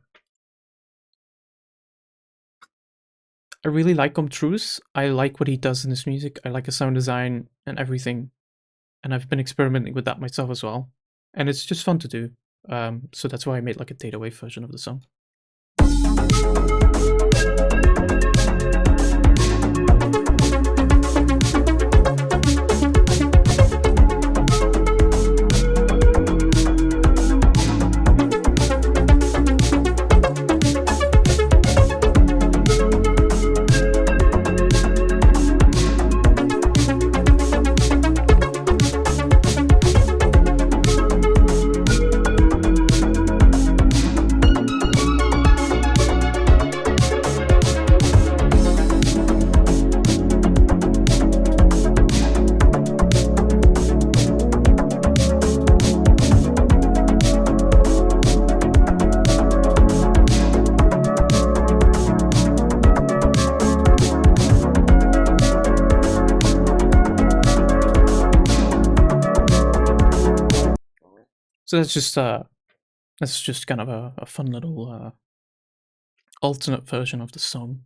really like Truce. I like what he does in his music. I like the sound design and everything. And I've been experimenting with that myself as well. And it's just fun to do. So that's why I made like a data wave version of the song. So that's just kind of a fun little alternate version of the song.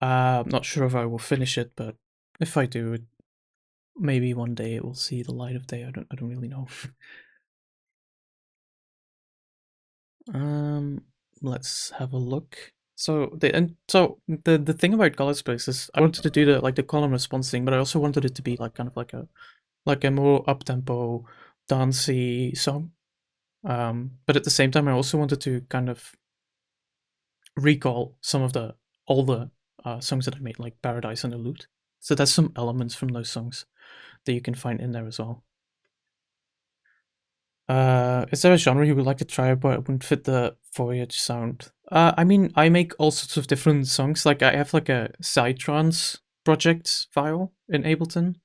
I'm not sure if I will finish it, but if I do, maybe one day it will see the light of day. I don't really know. Let's have a look. So the thing about Colourspace is I wanted to do the column response thing, but I also wanted it to be like kind of like a more up tempo, dancey song. But at the same time, I also wanted to kind of recall some of the older songs that I made, like Paradise and the Lute. So there's some elements from those songs that you can find in there as well. Is there a genre you would like to try but it wouldn't fit the Voyage sound? I mean, I make all sorts of different songs. Like I have like a Psytrance project file in Ableton.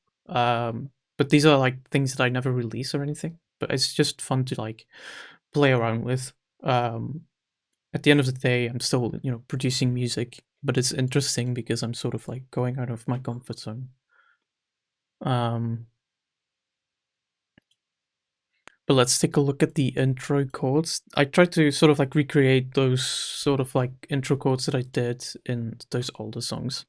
But these are like things that I never release or anything. But it's just fun to like play around with. Um, at the end of the day, I'm still, producing music, but it's interesting because I'm sort of like going out of my comfort zone. Um, but let's take a look at the intro chords. I tried to sort of like recreate those sort of like intro chords that I did in those older songs.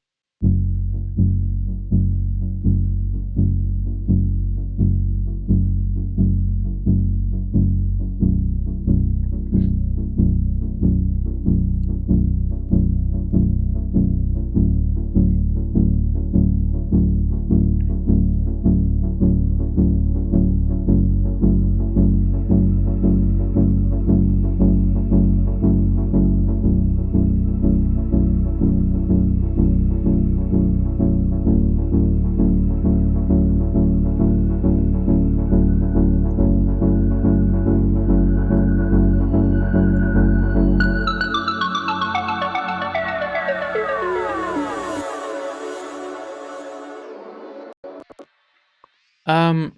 Um,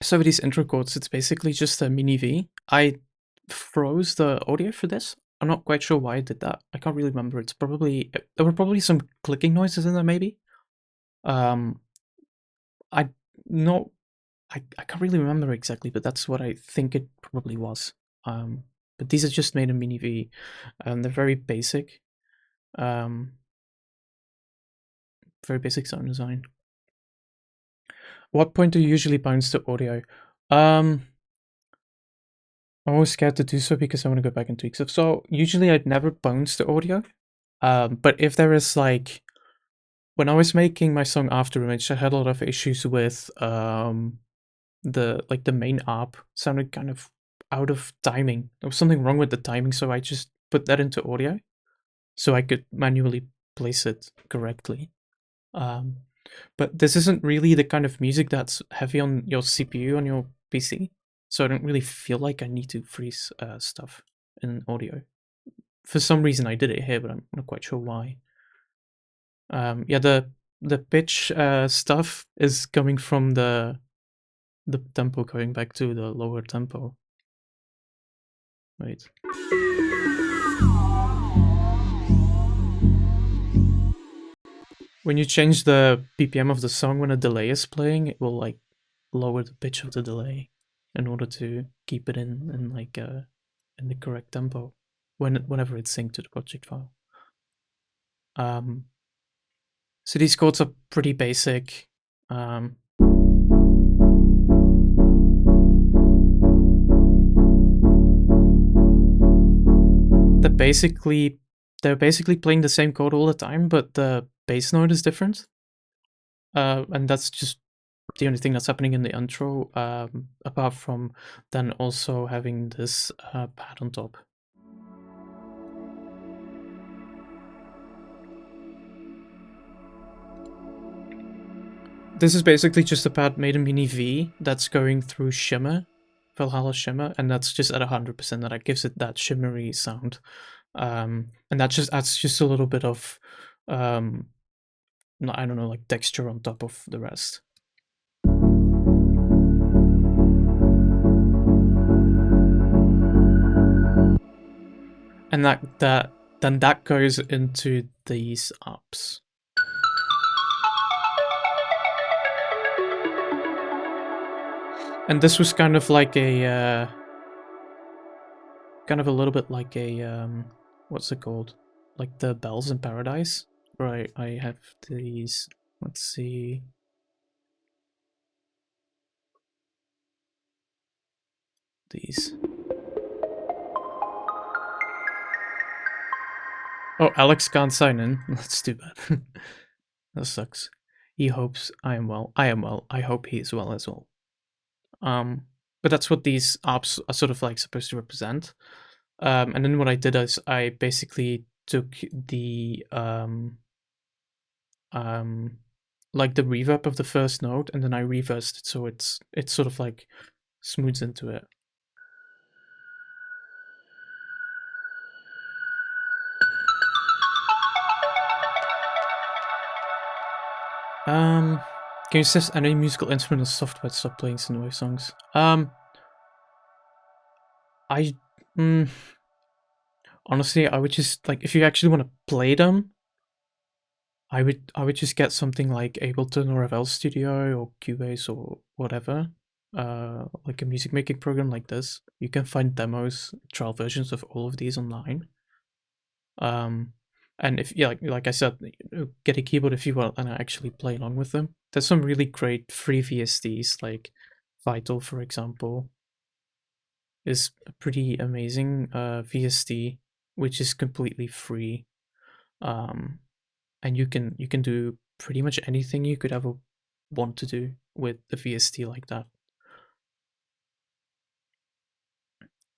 so with these intro chords, it's basically just a mini V. I froze the audio for this. I'm not quite sure why I did that. I can't really remember. It's probably there were probably some clicking noises in there, maybe. Um, I not I can't really remember exactly, but that's what I think it probably was. Um, but these are just made in mini V, and they're um, very basic sound design. What point do you usually bounce to audio? Um, I'm always scared to do so because I want to go back and tweak stuff. So usually I'd never bounce to audio. But if there is like when I was making my song After Image, I had a lot of issues with the main app sounded kind of out of timing. There was something wrong with the timing, so I just put that into audio so I could manually place it correctly. Um, but this isn't really the kind of music that's heavy on your CPU on your PC, so I don't really feel like I need to freeze stuff in audio. For some reason, I did it here, but I'm not quite sure why. Yeah, the pitch stuff is coming from the tempo going back to the lower tempo. Wait. When you change the BPM of the song when a delay is playing, it will like lower the pitch of the delay in order to keep it in like in the correct tempo whenever it's synced to the project file. Um, so these chords are pretty basic. Um, they're basically playing the same chord all the time, but the bass note is different. And that's just the only thing that's happening in the intro, apart from then also having this pad on top. This is basically just a pad made in Mini V that's going through Shimmer, Valhalla Shimmer, and that's just at 100%. That gives it that shimmery sound, and that just adds just a little bit of, I don't know, like texture on top of the rest. And that goes into these ups. And this was kind of like a kind of a little bit like a what's it called? Like the bells in paradise. Right, I have these. Let's see. These. Oh, Alex can't sign in. That's too bad. That sucks. He hopes I am well. I am well. I hope he is well as well. But that's what these apps are sort of like supposed to represent. And then what I did is I basically took the like the reverb of the first note, and then I reversed it so it's sort of like smooths into it. Can you assist any musical instrument or software to stop playing synthwave songs? I mm, honestly, I would just like if you actually want to play them, I would just get something like Ableton or FL Studio or Cubase or whatever. Like a music making program like this. You can find demos, trial versions of all of these online. Um, and if yeah, like I said, get a keyboard if you want and actually play along with them. There's some really great free VSTs like Vital, for example, is a pretty amazing VST, which is completely free. Um, and you can do pretty much anything you could ever want to do with the VST like that.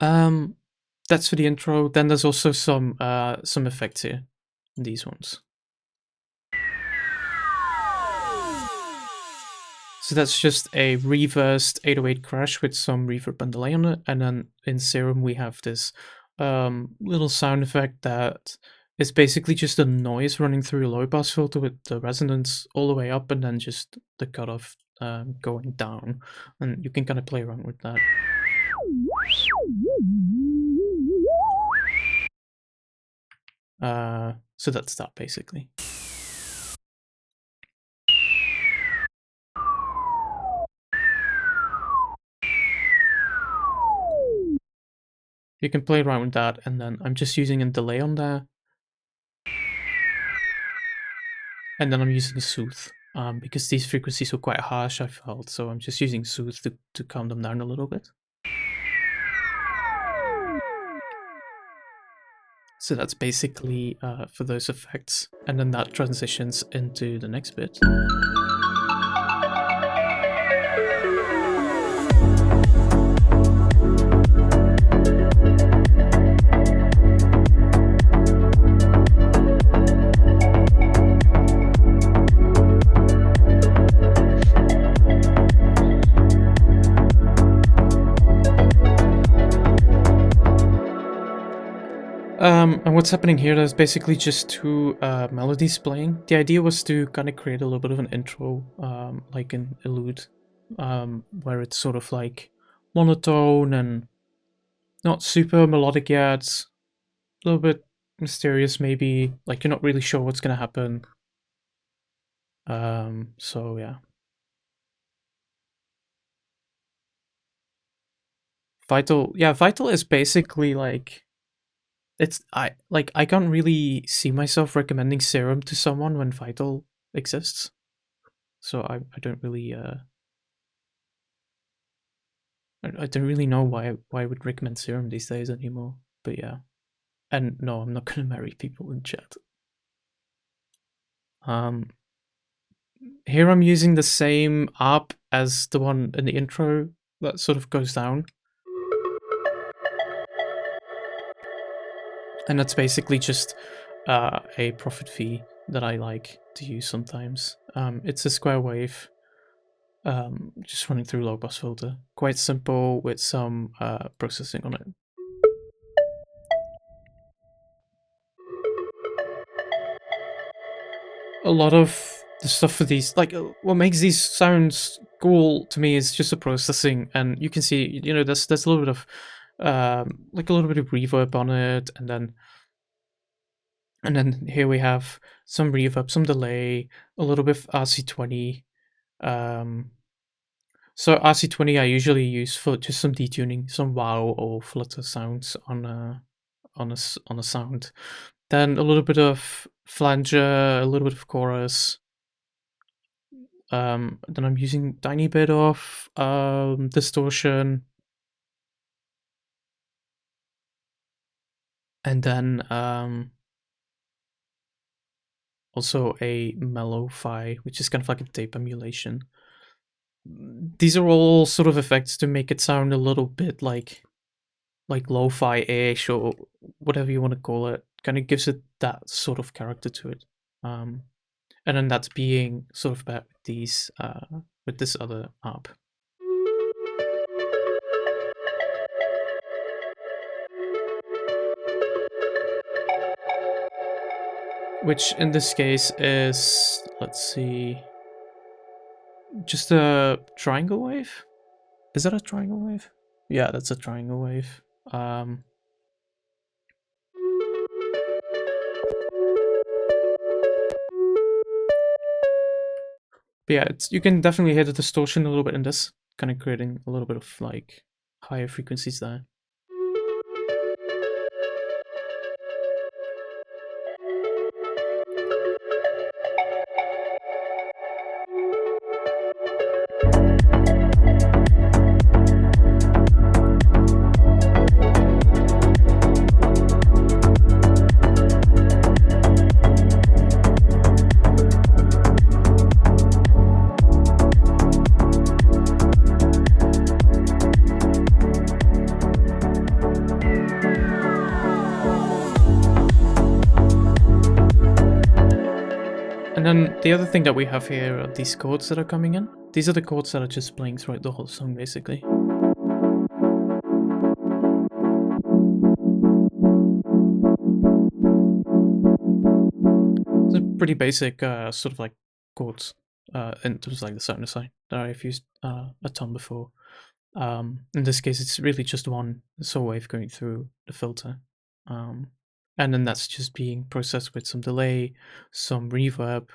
Um, that's for the intro. Then there's also some effects here, in these ones. So that's just a reversed 808 crash with some reverb and delay on it. And then in Serum, we have this little sound effect that is basically just a noise running through a low pass filter with the resonance all the way up and then just the cutoff going down. And you can kind of play around with that. So that's that basically. You can play around with that, and then I'm just using a delay on there. And then I'm using Soothe, because these frequencies were quite harsh, I felt, so I'm just using Soothe to calm them down a little bit. So that's basically for those effects, and then that transitions into the next bit. And what's happening here, there's basically just two melodies playing. The idea was to kind of create a little bit of an intro, like an Elude, where it's sort of like monotone and not super melodic yet, a little bit mysterious maybe, like you're not really sure what's gonna happen. So yeah. Vital is basically like I can't really see myself recommending Serum to someone when Vital exists. So I don't really I don't really know why I would recommend Serum these days anymore. But yeah. And no, I'm not gonna marry people in chat. Um Here I'm using the same ARP as the one in the intro that sort of goes down. And that's basically just a profit fee that I like to use sometimes. It's a square wave, just running through low pass filter. Quite simple with some processing on it. A lot of the stuff for these, like what makes these sounds cool to me is just the processing, and you can see, there's a little bit of like a little bit of reverb on it, and then here we have some reverb, some delay, a little bit of RC20. Um, so RC20 I usually use for just some detuning, some wow or flutter sounds on a sound. Then a little bit of flanger, a little bit of chorus. Then I'm using tiny bit of distortion, and then also a mellow-fi, which is kind of like a tape emulation. These are all sort of effects to make it sound a little bit like lo-fi-ish or whatever you want to call it. Kind of gives it that sort of character to it. And then that's being sort of back with these with this other app. Which in this case is, let's see, just a triangle wave. Is that a triangle wave? Yeah, that's a triangle wave. Um, but yeah, you can definitely hear the distortion a little bit in this, kind of creating a little bit of like higher frequencies there. And then the other thing that we have here are these chords that are coming in. These are the chords that are just playing throughout the whole song, basically. It's a pretty basic sort of like chords in terms of like the sound design that I've used a ton before. In this case, it's really just one saw wave going through the filter. And then that's just being processed with some delay, some reverb,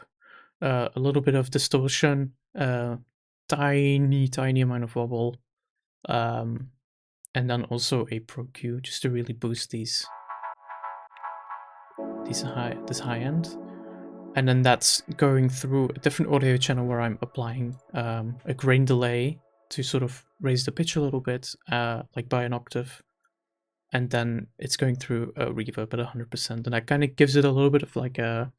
a little bit of distortion, tiny amount of wobble, um, and then also a Pro Q just to really boost this high end. And then that's going through a different audio channel where I'm applying a grain delay to sort of raise the pitch a little bit, like by an octave. And then it's going through a reverb at 100%, and that kind of gives it a little bit of like a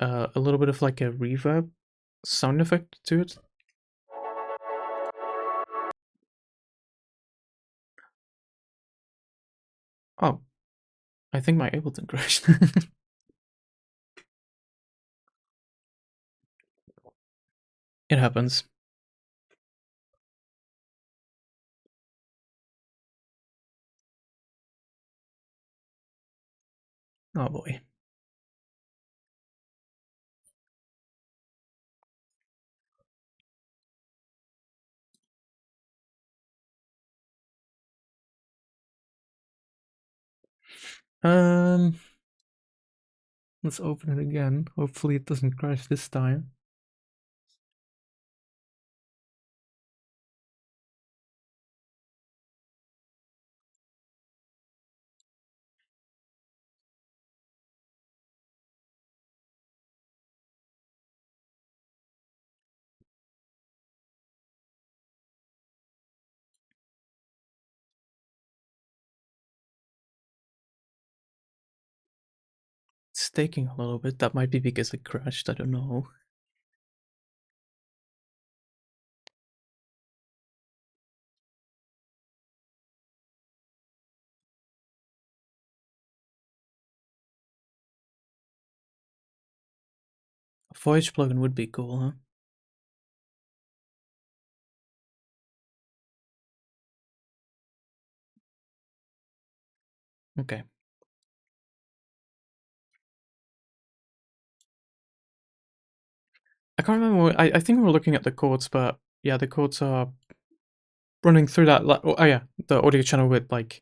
little bit of like a reverb sound effect to it. Oh, I think my Ableton crashed. It happens. Oh boy. Um, let's open it again. Hopefully it doesn't crash this time. It's taking a little bit. That might be because it crashed. I don't know. A Voyage plugin would be cool, huh? Okay. I can't remember. I think we were looking at the chords, but yeah, the chords are running through that. Oh yeah, the audio channel with like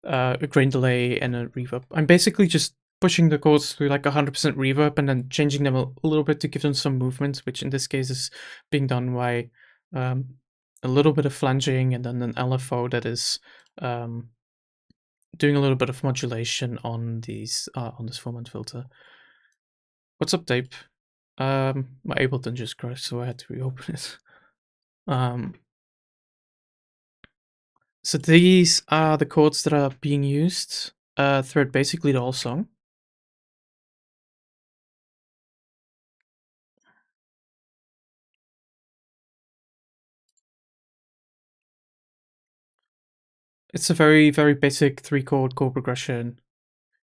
a grain delay and a reverb. I'm basically just pushing the chords through like 100% reverb and then changing them a little bit to give them some movement, which in this case is being done by a little bit of flanging and then an LFO that is doing a little bit of modulation on these on this formant filter. What's up, Tape? My Ableton just crashed, so I had to reopen it. So these are the chords that are being used throughout basically the whole song. It's a very basic 3-chord chord progression.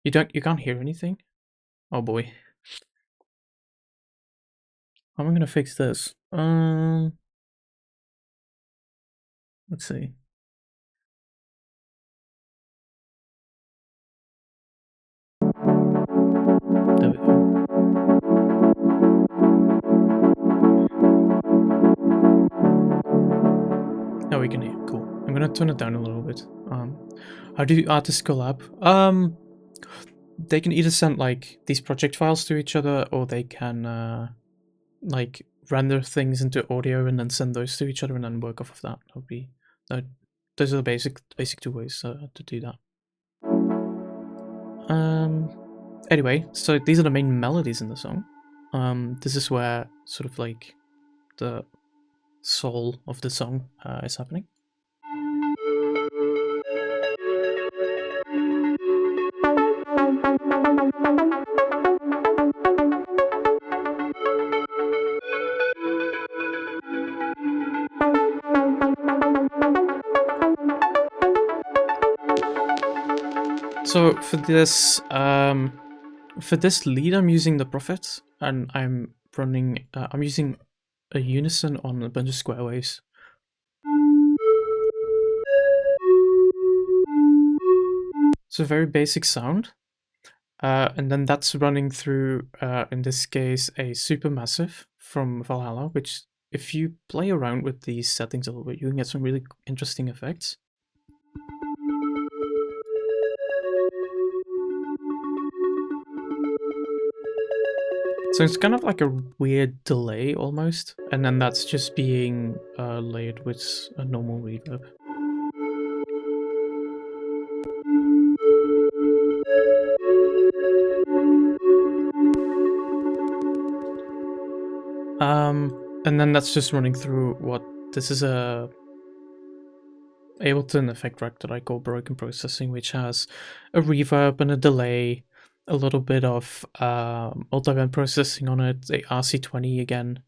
You can't hear anything. Oh boy. How am I gonna fix this? Let's see. There we go. we can hear. Cool. I'm gonna turn it down a little bit. How do artists collab? They can either send like these project files to each other, or they can like render things into audio and then send those to each other and then work off of that. That. Those are the basic two ways to do that. Anyway, so these are the main melodies in the song. This is where sort of like the soul of the song is happening. So for this lead, I'm using the Prophet, and I'm running. I'm using a unison on a bunch of square waves. It's a very basic sound, and then that's running through, in this case, a supermassive from Valhalla, which, if you play around with these settings a little bit, you can get some really interesting effects. So it's kind of like a weird delay almost, and then that's just being layered with a normal reverb. And then that's just running through what this is a Ableton effect rack that I call broken processing, which has a reverb and a delay, a little bit of multi-band processing on it, a RC20 again,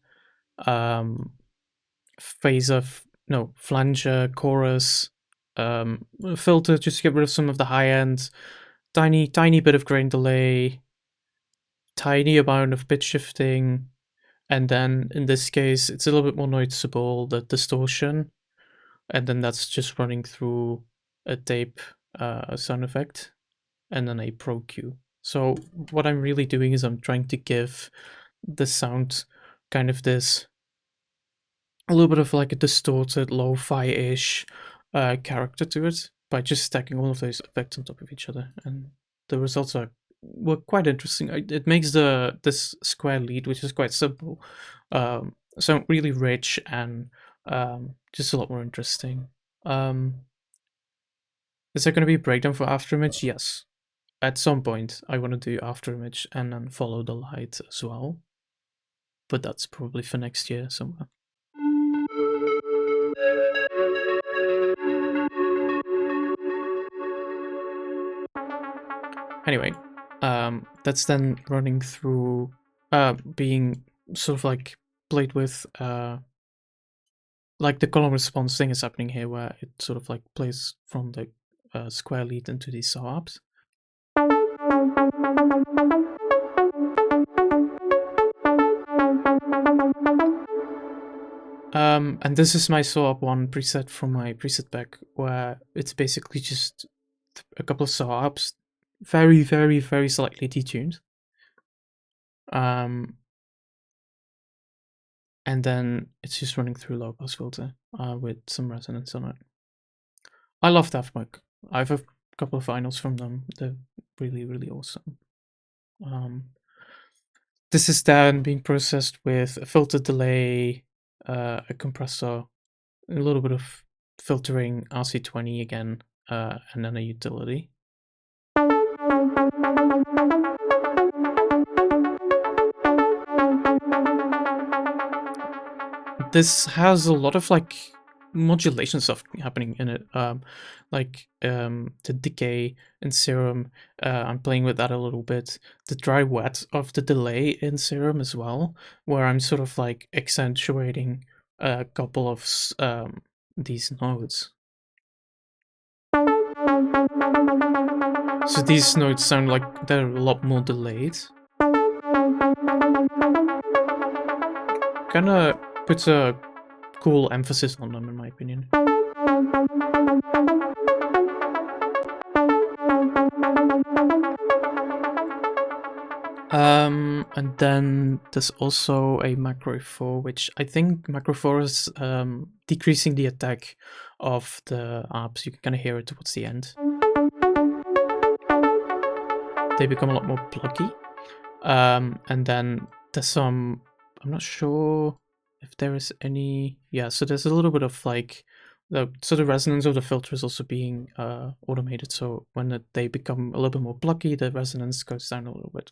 flanger, chorus, filter just to get rid of some of the high end, tiny bit of grain delay, tiny amount of pitch shifting, and then in this case it's a little bit more noticeable, the distortion, and then that's just running through a tape sound effect, and then a Pro Q. So what I'm really doing is I'm trying to give the sound kind of this a little bit of like a distorted lo-fi-ish character to it by just stacking all of those effects on top of each other, and the results were quite interesting. It makes this square lead, which is quite simple, sound really rich and just a lot more interesting. Is there going to be a breakdown for Afterimage? Yes. At some point, I want to do Afterimage and then follow the light as well, but that's probably for next year somewhere. Anyway, that's then running through, being sort of like played with, like the column response thing is happening here, where it sort of like plays from the square lead into these saw-ups. And this is my saw-up one preset from my preset pack, where it's basically just a couple of saw-ups, very slightly detuned. And then it's just running through low pass filter with some resonance on it. I love Daft Punk. I have a couple of vinyls from them. They're really awesome. This is then being processed with a filter delay, a compressor, a little bit of filtering, RC20 again, and then a utility. This has a lot of like modulation stuff happening in it, the decay in Serum. I'm playing with that a little bit. The dry wet of the delay in Serum as well, where I'm sort of like accentuating a couple of these notes. So these notes sound like they're a lot more delayed. Kinda puts a cool emphasis on them, in my opinion. And then there's also a macro 4, which I think macro 4 is decreasing the attack of the arps. You can kind of hear it towards the end. They become a lot more plucky. And then there's some, I'm not sure if there is any, yeah, so there's a little bit of like, the resonance of the filter is also being automated. So when they become a little bit more plucky, the resonance goes down a little bit.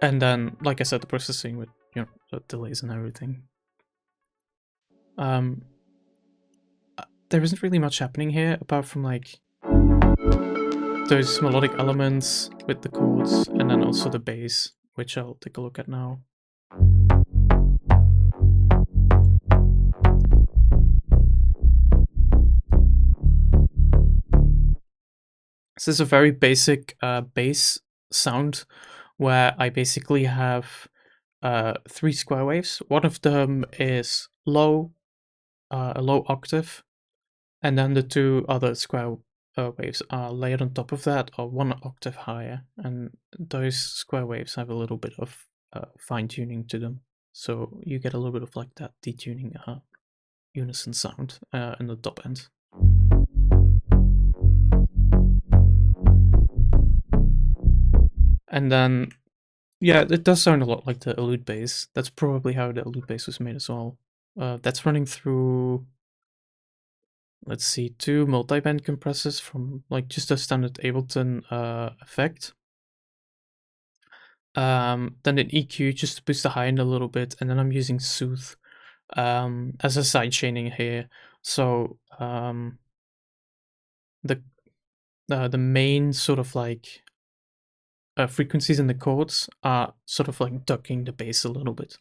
And then, like I said, the processing with, you know, the delays and everything. There isn't really much happening here apart from like those melodic elements with the chords, and then also the bass, which I'll take a look at now. This is a very basic bass sound where I basically have 3 square waves. One of them is low, a low octave, and then the 2 other square waves are layered on top of that, or 1 octave higher. And those square waves have a little bit of fine tuning to them, so you get a little bit of like that detuning unison sound in the top end. And then, yeah, it does sound a lot like the elude bass. That's probably how the elude bass was made as well. That's running through, let's see, 2 multi-band compressors from like just a standard Ableton effect. Then an EQ just to boost the high end a little bit, and then I'm using Soothe as a side chaining here. So the main sort of like frequencies in the chords are sort of like ducking the bass a little bit.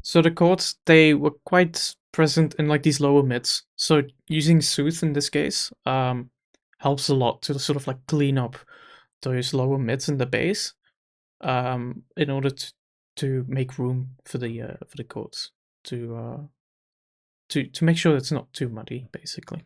So the chords, they were quite present in like these lower mids. So using Soothe in this case helps a lot to sort of like clean up those lower mids in the bass in order to make room for the chords to make sure it's not too muddy, basically.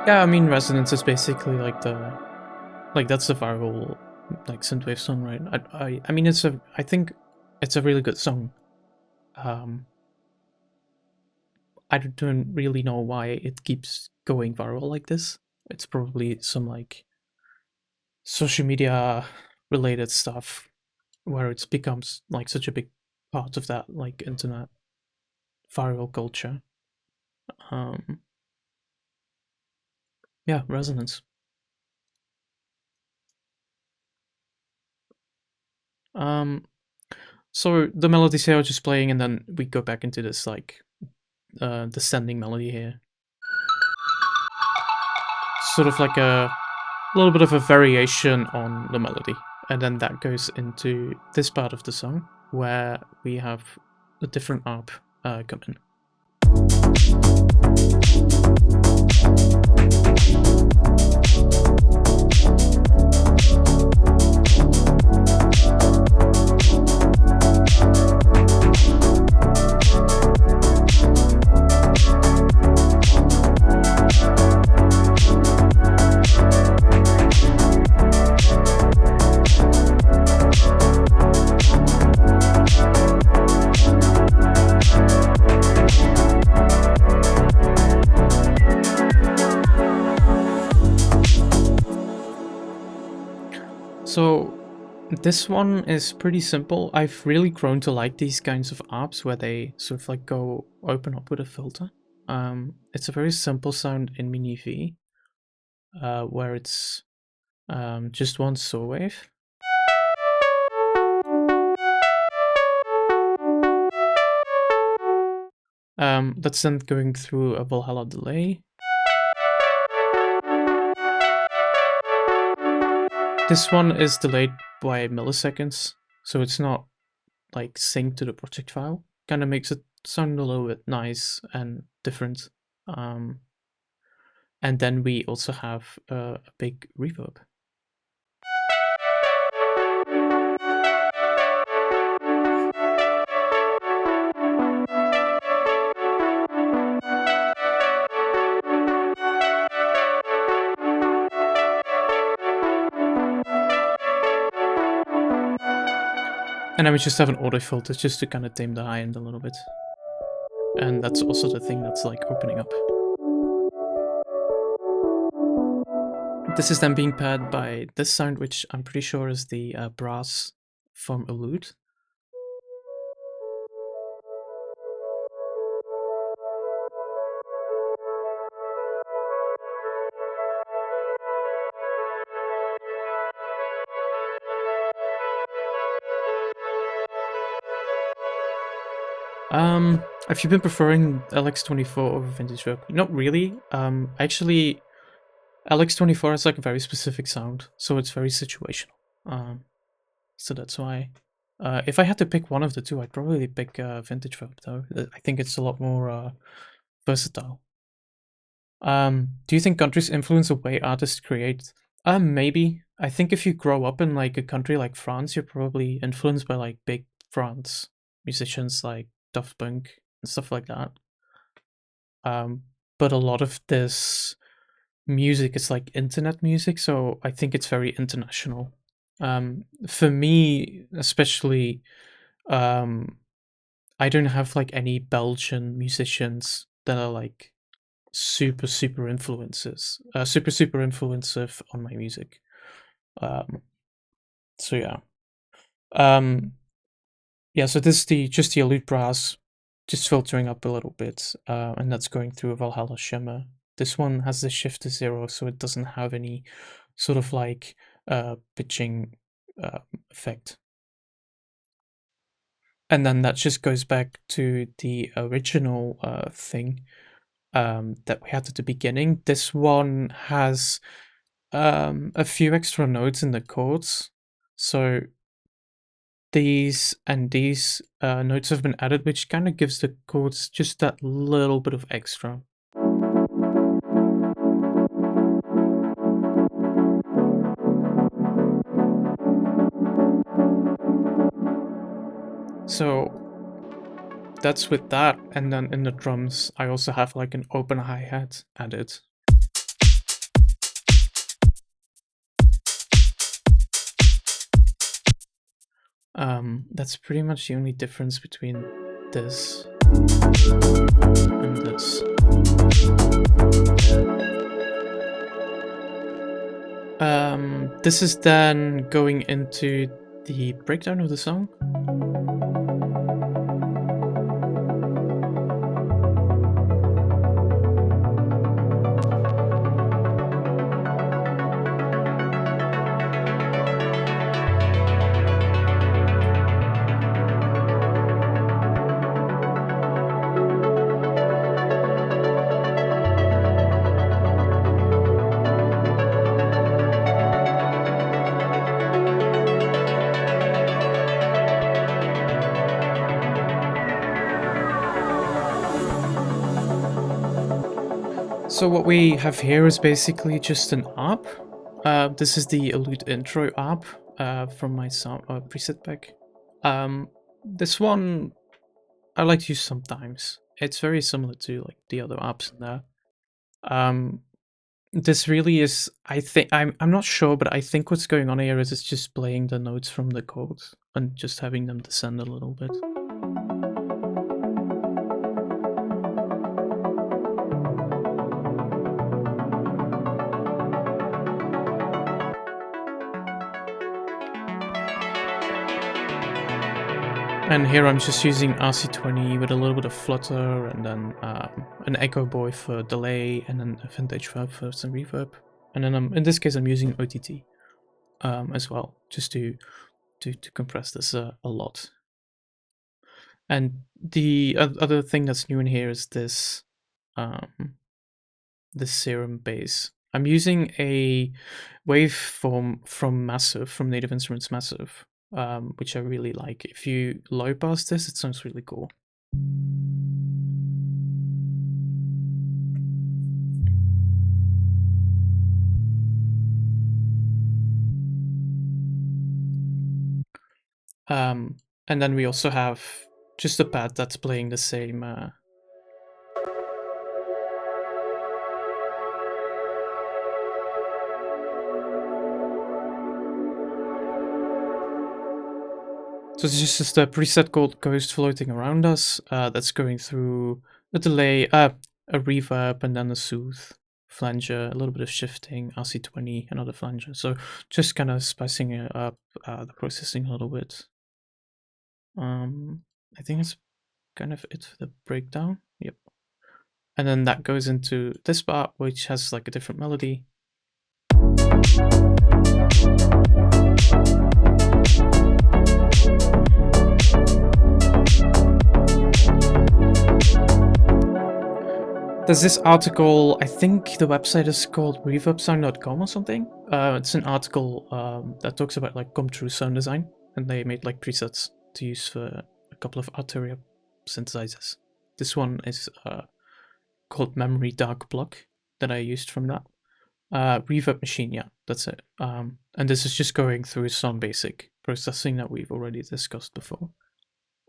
Yeah, I mean, Resonance is basically like that's the viral like synthwave song, right? I mean, I think it's a really good song. I don't really know why it keeps going viral like this. It's probably some like social media related stuff where it becomes like such a big part of that like internet viral culture. Um, yeah, Resonance. So the melodies here are just playing, and then we go back into this like descending melody here. Sort of like a little bit of a variation on the melody, and then that goes into this part of the song where we have a different arp come in. So this one is pretty simple. I've really grown to like these kinds of apps where they sort of like go open up with a filter. It's a very simple sound in Mini V, where it's just one saw wave. That's then going through a Valhalla delay. This one is delayed by milliseconds, so it's not like synced to the project file. Kind of makes it sound a little bit nice and different. And then we also have a big reverb. And then we just have an auto filter just to kind of tame the high end a little bit. And that's also the thing that's like opening up. This is then being paired by this sound, which I'm pretty sure is the brass from a lute. Have you been preferring LX24 over Vintage Verb? Not really. Actually, LX24 has like a very specific sound, so it's very situational. So that's why. If I had to pick one of the two, I'd probably pick Vintage Verb though. I think it's a lot more versatile. Do you think countries influence the way artists create? Maybe. I think if you grow up in like a country like France, you're probably influenced by like big France musicians like Daft Punk and stuff like that. But a lot of this music is like internet music, so I think it's very international. For me, especially, I don't have like any Belgian musicians that are like super influensive on my music. So yeah. Yeah, so this is just the Alute brass, just filtering up a little bit, and that's going through a Valhalla shimmer. This one has the shift to 0, so it doesn't have any sort of like pitching effect. And then that just goes back to the original thing that we had at the beginning. This one has a few extra notes in the chords, so these and these notes have been added, which kind of gives the chords just that little bit of extra. So that's with that, and then in the drums I also have like an open hi-hat added. That's pretty much the only difference between this and this. This is then going into the breakdown of the song. So what we have here is basically just an ARP. This is the Alute intro ARP from my preset pack. This one I like to use sometimes. It's very similar to like the other ARPs in there. This really is, I think, I'm not sure, but I think what's going on here is it's just playing the notes from the chords and just having them descend a little bit. And here I'm just using RC20 with a little bit of flutter, and then an echo boy for delay, and then a vintage verb for some reverb. And then in this case I'm using OTT as well, just to compress this a lot. And the other thing that's new in here is this um, this serum bass. I'm using a waveform from Massive, from Native Instruments Massive, which I really like. If you low pass this, it sounds really cool. And then we also have just a pad that's playing the same. So this is just a preset called Ghost floating around us that's going through a delay, a reverb, and then a soothe, flanger, a little bit of shifting, RC20, another flanger. So just kind of spicing it up, the processing a little bit. I think it's kind of it for the breakdown. Yep. And then that goes into this part, which has like a different melody. There's this article, I think the website is called reverbsound.com or something. It's an article that talks about like come true sound design, and they made like presets to use for a couple of Arturia synthesizers. This one is called Memory Dark Block that I used from that. Reverb Machine, yeah, that's it. And this is just going through some basic processing that we've already discussed before.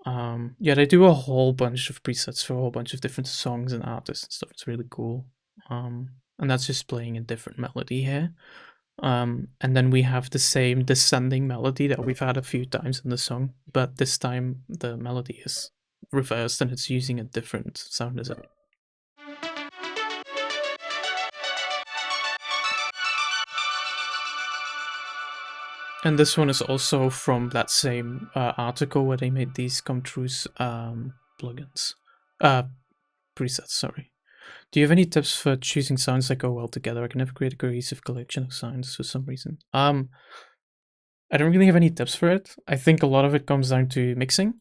Yeah, they do a whole bunch of presets for a whole bunch of different songs and artists and stuff. It's really cool. And that's just playing a different melody here. And then we have the same descending melody that we've had a few times in the song, but this time the melody is reversed and it's using a different sound design. And this one is also from that same article where they made these come trues plugins. Presets, sorry. Do you have any tips for choosing sounds that go well together? I can never create a cohesive collection of sounds for some reason. I don't really have any tips for it. I think a lot of it comes down to mixing.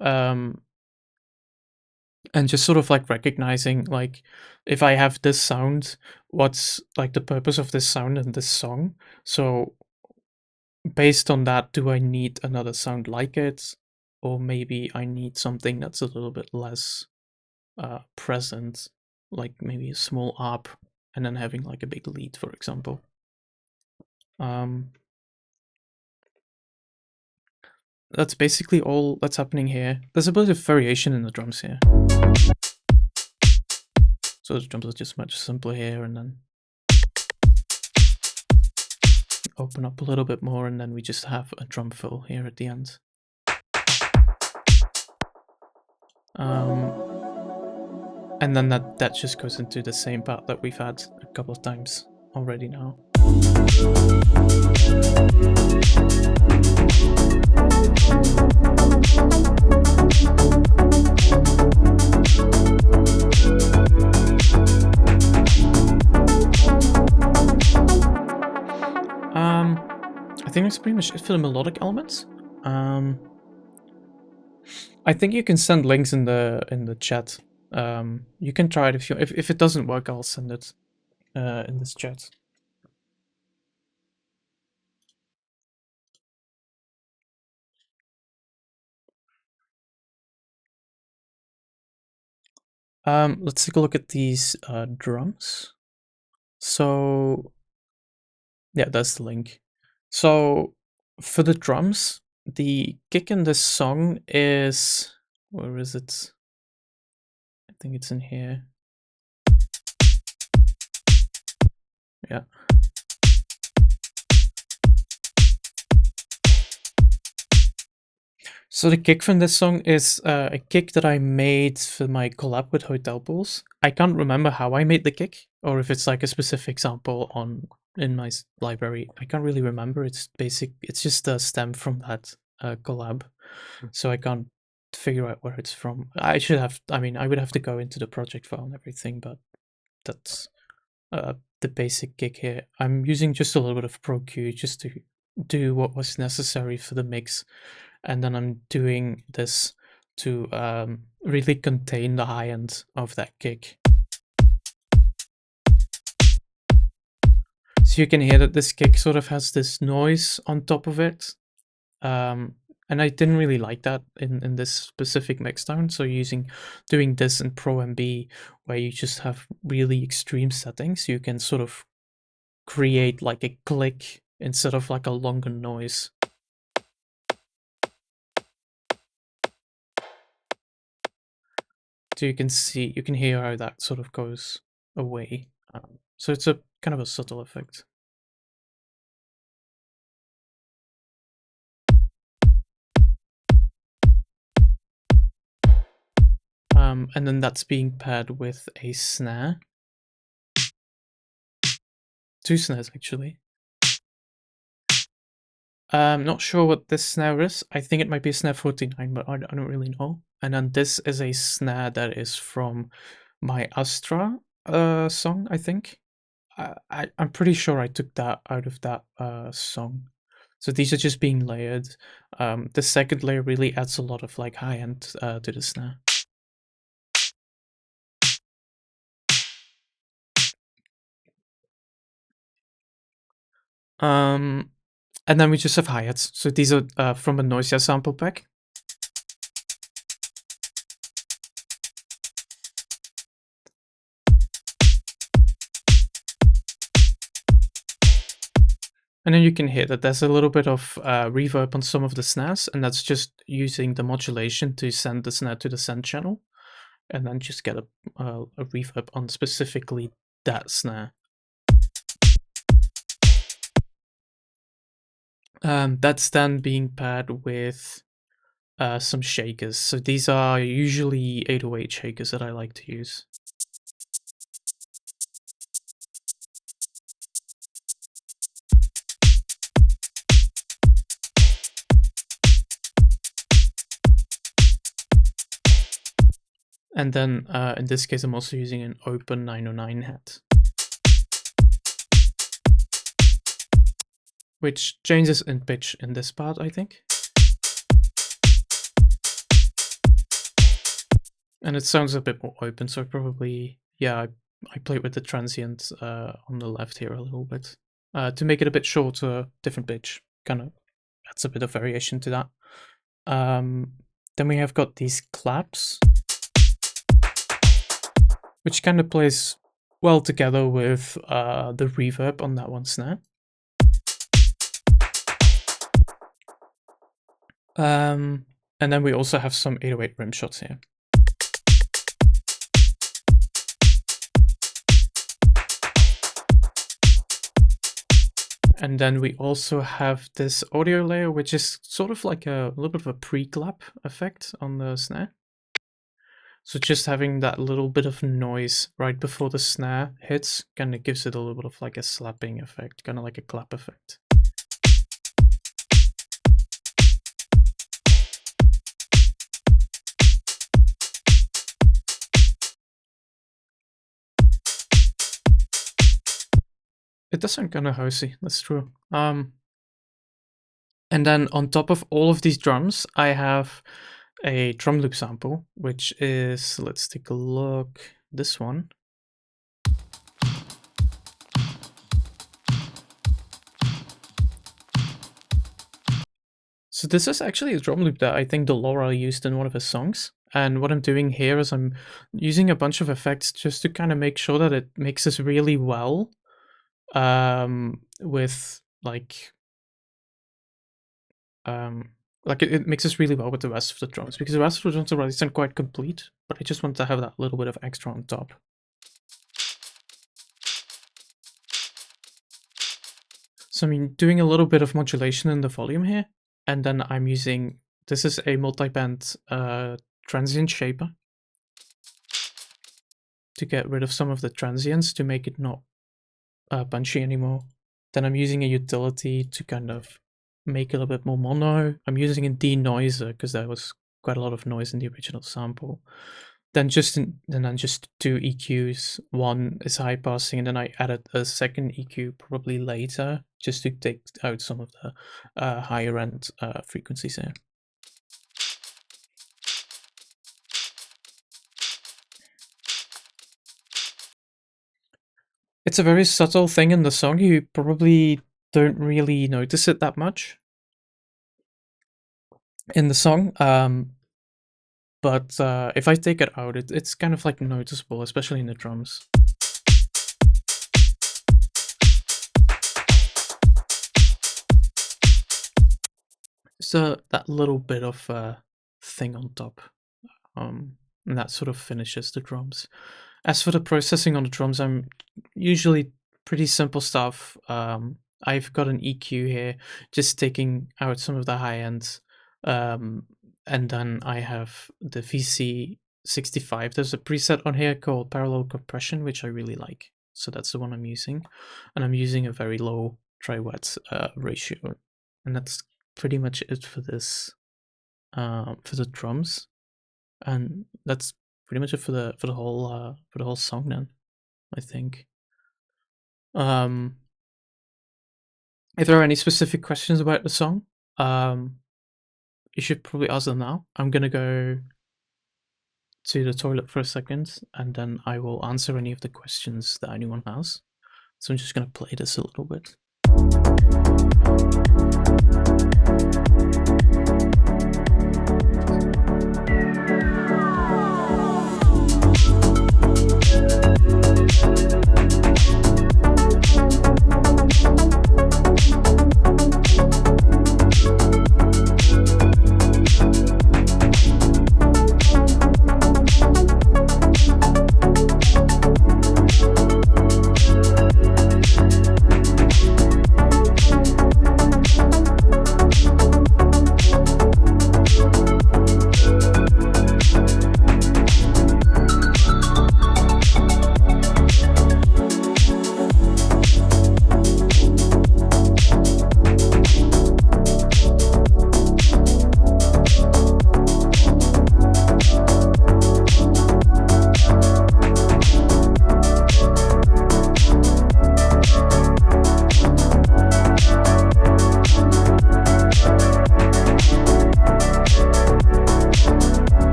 And just sort of like recognizing, like, if I have this sound, what's like the purpose of this sound in this song? So based on that, do I need another sound like it? Or maybe I need something that's a little bit less present, like maybe a small arp and then having like a big lead, for example. That's basically all that's happening here. There's a bit of variation in the drums here. So the drums are just much simpler here, and then open up a little bit more, and then we just have a drum fill here at the end. And then that just goes into the same part that we've had a couple of times already now. I think that's pretty much it for the melodic elements. I think you can send links in the chat. You can try it if it doesn't work, I'll send it in this chat. Let's take a look at these drums. So yeah, that's the link. So for the drums, the kick in this song is, where is it? I think it's in here. Yeah. So the kick from this song is a kick that I made for my collab with Hotel Pools. I can't remember how I made the kick, or if it's like a specific sample in my library. I can't really remember. It's just a stem from that collab, so I can't figure out where it's from. I would have to go into the project file and everything, but that's the basic kick here. I'm using just a little bit of Pro Q just to do what was necessary for the mix. And then I'm doing this to really contain the high end of that kick. So you can hear that this kick sort of has this noise on top of it. And I didn't really like that in this specific mixdown. So doing this in Pro MB, where you just have really extreme settings, you can sort of create like a click instead of like a longer noise. So you can hear how that sort of goes away. So it's a kind of a subtle effect. And then that's being paired with a snare. 2 snares actually. Not sure what this snare is. I think it might be a snare 49, but I don't really know. And then this is a snare that is from my Astra song, I think. I'm pretty sure I took that out of that song. So these are just being layered. The second layer really adds a lot of like high end to the snare. And then we just have hi-hats. So these are from a Noisia sample pack. And then you can hear that there's a little bit of reverb on some of the snares, and that's just using the modulation to send the snare to the send channel, and then just get a reverb on specifically that snare. That's then being paired with some shakers. So these are usually 808 shakers that I like to use. And then in this case, I'm also using an open 909 hat, which changes in pitch in this part, I think. And it sounds a bit more open, so probably, yeah, I played with the transient on the left here a little bit. To make it a bit shorter, different pitch, kind of adds a bit of variation to that. Then we have got these claps, which kind of plays well together with the reverb on that one snare. And then we also have some 808 rim shots here. And then we also have this audio layer, which is sort of like a little bit of a pre-clap effect on the snare. So just having that little bit of noise right before the snare hits kind of gives it a little bit of like a slapping effect, kind of like a clap effect. It does sound kind of housey, that's true. And then on top of all of these drums, I have a drum loop sample, which is, let's take a look, this one. So this is actually a drum loop that I think Delora used in one of his songs. And what I'm doing here is I'm using a bunch of effects just to kind of make sure that it mixes really well with it mixes really well with the rest of the drums, because the rest of the drums already sound quite complete, but I just want to have that little bit of extra on top. So I'm doing a little bit of modulation in the volume here, and then I'm using, this is a multi-band transient shaper to get rid of some of the transients to make it not punchy anymore. Then I'm using a utility to kind of make it a bit more mono. I'm using a denoiser because there was quite a lot of noise in the original sample. Then just two EQs. One is high passing, and then I added a second EQ probably later just to take out some of the higher end frequencies here. It's a very subtle thing in the song. You probably don't really notice it that much in the song. But if I take it out, it's kind of like noticeable, especially in the drums. So that little bit of thing on top, and that sort of finishes the drums. As for the processing on the drums, I'm usually pretty simple stuff. I've got an EQ here, just taking out some of the high ends, and then I have the VC65. There's a preset on here called parallel compression, which I really like. So that's the one I'm using, and I'm using a very low dry-wet ratio, and that's pretty much it for this, for the drums, and that's pretty much it for the whole song. Then I think. If there are any specific questions about the song, you should probably ask them now. I'm gonna go to the toilet for a second, and then I will answer any of the questions that anyone has. So I'm just gonna play this a little bit.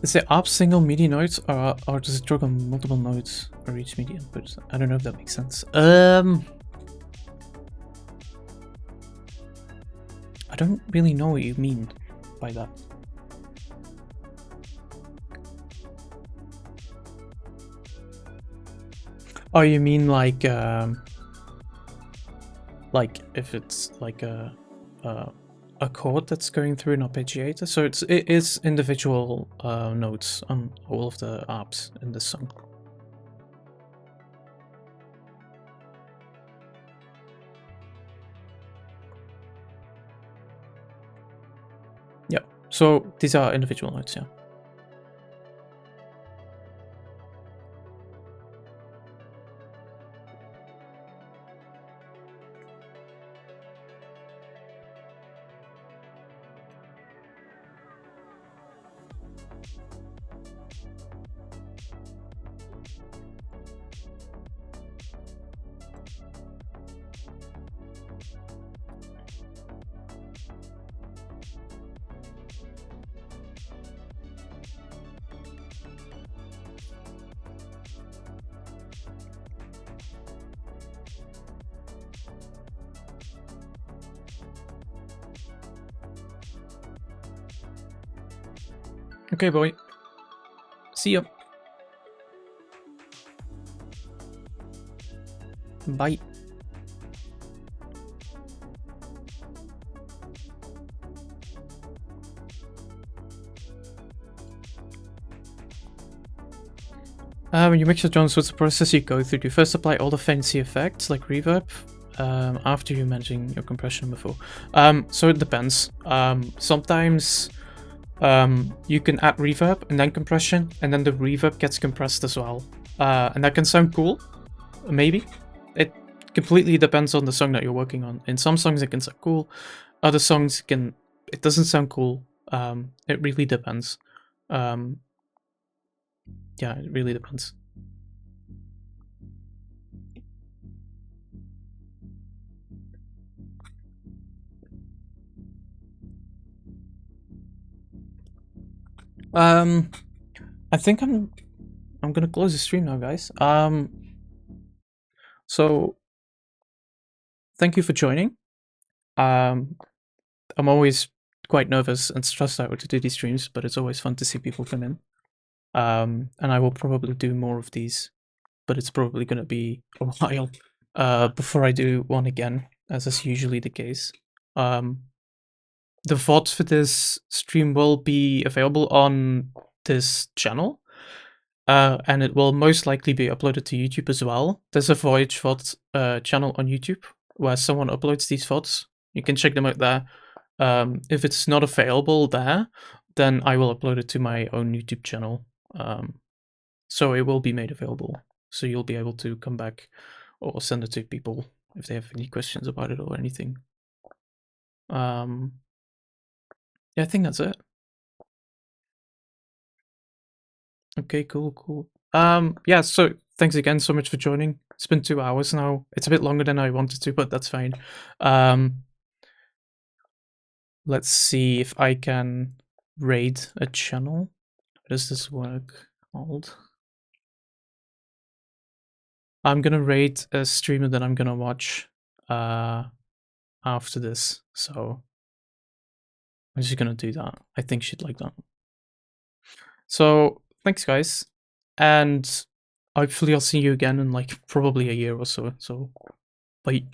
Is it up single MIDI notes, or does it juggle multiple notes for each MIDI input? I don't know if that makes sense. I don't really know what you mean by that. Oh, you mean like if it's like a chord that's going through an arpeggiator? So it is individual notes on all of the arps in this song. Yeah, so these are individual notes, yeah. Okay, boy. See ya. Bye. When you mix your drums, what's the process you go through? Do you first apply all the fancy effects like reverb after you're managing your compression before? So it depends. Sometimes you can add reverb and then compression, and then the reverb gets compressed as well. And that can sound cool, maybe. It completely depends on the song that you're working on. In some songs it can sound cool, other songs it doesn't sound cool. It really depends. Um, yeah, it really depends. Um, I think I'm gonna close the stream now, guys. So thank you for joining. Um, I'm always quite nervous and stressed out to do these streams, but it's always fun to see people come in. And I will probably do more of these, but it's probably gonna be a while before I do one again, as is usually the case. Um, the VOD for this stream will be available on this channel. And it will most likely be uploaded to YouTube as well. There's a Voyage VOD channel on YouTube where someone uploads these VODs. You can check them out there. If it's not available there, then I will upload it to my own YouTube channel. So it will be made available. So you'll be able to come back or send it to people if they have any questions about it or anything. Yeah, I think that's it. Okay, cool. Yeah, so thanks again so much for joining. It's been 2 hours now. It's a bit longer than I wanted to, but that's fine. Let's see if I can raid a channel. How does this work? Hold. I'm gonna raid a streamer that I'm gonna watch after this. So I'm just gonna do that. I think she'd like that. So thanks guys. And hopefully I'll see you again in like probably a year or so. So bye.